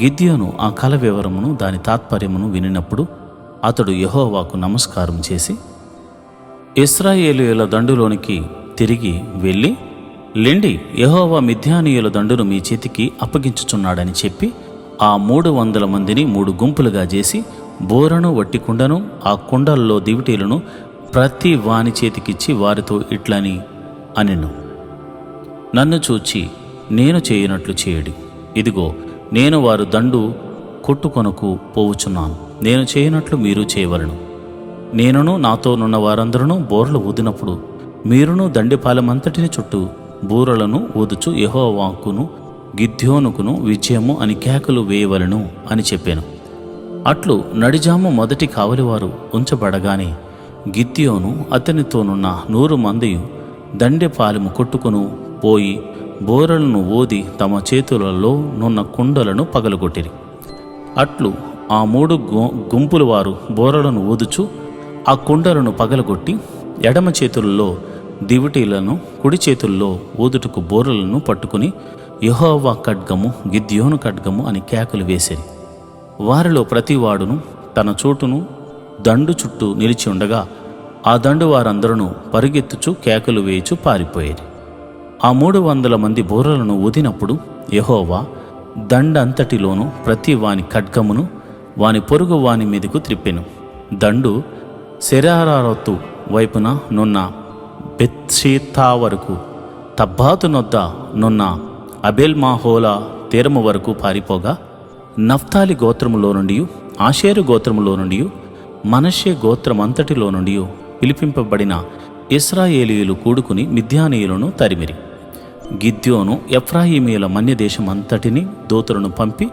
గిద్యోను ఆ కల వివరమును దాని తాత్పర్యమును వినినప్పుడు అతడు యెహోవాకు నమస్కారం చేసి, ఇశ్రాయేలీయుల దండులోనికి తిరిగి వెళ్ళి, లెండి, యెహోవా మిద్యానీయుల దండును మీ చేతికి అప్పగించుచున్నాడని చెప్పి ఆ 300 మందిని 3 గుంపులుగా చేసి బోరను వట్టి కుండను ఆ కుండల్లో దివిటీలను ప్రతి వాని చేతికిచ్చి వారితో ఇట్లని అనెను, నన్ను చూచి నేను చేయనట్లు చేయడి. ఇదిగో, నేను వారు దండు కొట్టుకొనకు పోవుచున్నాను. నేను చేయనట్లు మీరు చేయవలను. నేనును నాతోనున్న వారందరూ బోర్లు ఊదినప్పుడు మీరును దండిపాలెమంతటిని చుట్టూ బూరలను ఊదుచు యెహోవాకును గిద్యోనుకును విజయము అని కేకలు వేయవలను అని చెప్పాను. అట్లు నడిజాము మొదటి కావలివారు ఉంచబడగానే గిద్యోను అతనితోనున్న 100 మందియు దండెపాలెము కొట్టుకును పోయి బోరలను ఊది తమ చేతులలో నున్న కుండలను పగలగొట్టిరి. అట్లు ఆ 3 గుంపుల వారు బోరలను ఊదుచు ఆ కుండలను పగలగొట్టి ఎడమ చేతుల్లో దివిటీలను కుడి చేతుల్లో ఊదుటకు బోరలను పట్టుకుని యెహోవా ఖడ్గము గిద్యోను ఖడ్గము అని కేకలు వేసిరి. వారిలో ప్రతివాడును తన చోటును దండు చుట్టూ నిలిచి ఉండగా ఆ దండు వారందరూ పరుగెత్తుచు కేకలు వేయుచు పారిపోయేది. ఆ 300 మంది బోరలను ఊదినప్పుడు యెహోవా దండంతటిలోనూ ప్రతి వాని ఖడ్గమును వాని పొరుగు వాని మీదకు త్రిప్పెను. దండు శరారారతు వైపున నున్న బెత్షీతా వరకు, తబ్బాతు నొద్ద నున్న అబేల్మాహోలా తీరము వరకు పారిపోగా, నఫ్తాలి గోత్రములో నుండి ఆషేరు గోత్రములో నుండి మనష్షే గోత్రమంతటిలో నుండి పిలిపింపబడిన ఇశ్రాయేలీయులు కూడుకుని మిద్యానీయులను తరిమిరి. గిద్యోను ఎఫ్రాయిమీయుల మన్యదేశమంతటిని దూతలను పంపి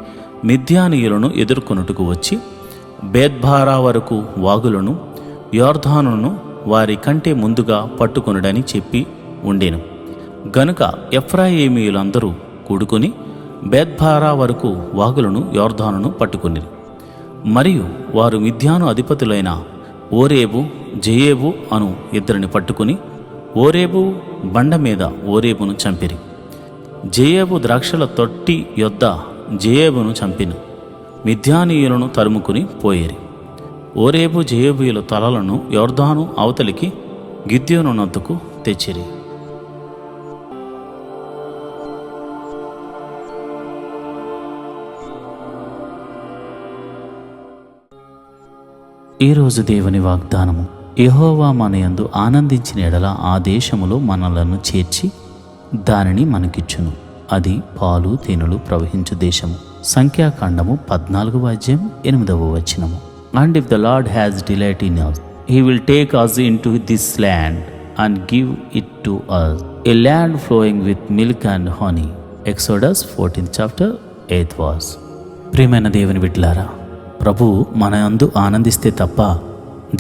మిద్యానీయులను ఎదుర్కొనుటకు వచ్చి బేత్బారా వరకు వాగులను యోర్దానును వారి కంటే ముందుగా పట్టుకొనుడని చెప్పి ఉండెను. గనుక ఎఫ్రాయిమీయులందరూ కూడుకుని బేత్బారా వరకు వాగులను యోర్దానును పట్టుకునిరి. మరియు వారు మిద్యాను అధిపతులైన ఓరేబు జయేబు అను 2 పట్టుకుని ఓరేబు బండ మీద ఓరేబును చంపిరి. జయేబు ద్రాక్షల తొట్టి యొద్ద జయేబును చంపిను. మిద్యానీయులను తరుముకుని పోయేరి. ఓరేబు జయేబుల తలలను యోర్దాను అవతలికి గిద్యోను నొద్దకు తెచ్చిరి. ఈరోజు దేవుని వాగ్దానము, యెహోవా మనయందు ఆనందించిన ఎడల ఆ దేశములో మనలను చేర్చి దానిని మనకిచ్చును. అది పాలు తేనెలు ప్రవహించు దేశము. సంఖ్యాకాండము 14వ అధ్యాయం 8వ వచనము. And if the Lord has delight in us, He will take us into this land and give it to us, a land flowing with milk and honey. Exodus 14th chapter 8th verse. ప్రియమైన దేవుని బిడ్డలారా, ప్రభువు మన యందు ఆనందిస్తే తప్ప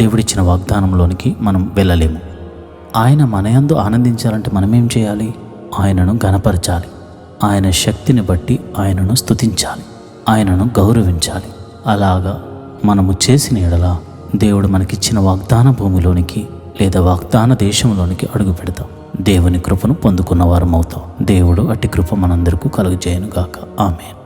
దేవుడిచ్చిన వాగ్దానంలోనికి మనం వెళ్ళలేము. ఆయన మన యందు ఆనందించాలంటే మనమేం చేయాలి? ఆయనను ఘనపరచాలి. ఆయన శక్తిని బట్టి ఆయనను స్తుతించాలి, ఆయనను గౌరవించాలి. అలాగా మనము చేసిన ఎడల దేవుడు మనకిచ్చిన వాగ్దాన భూమిలోనికి లేదా వాగ్దాన దేశంలోనికి అడుగు పెడతాం. దేవుని కృపను పొందుకున్న వారం అవుతాం. దేవుడు అట్టి కృప మనందరికీ కలుగజేయును గాక. ఆమేన్.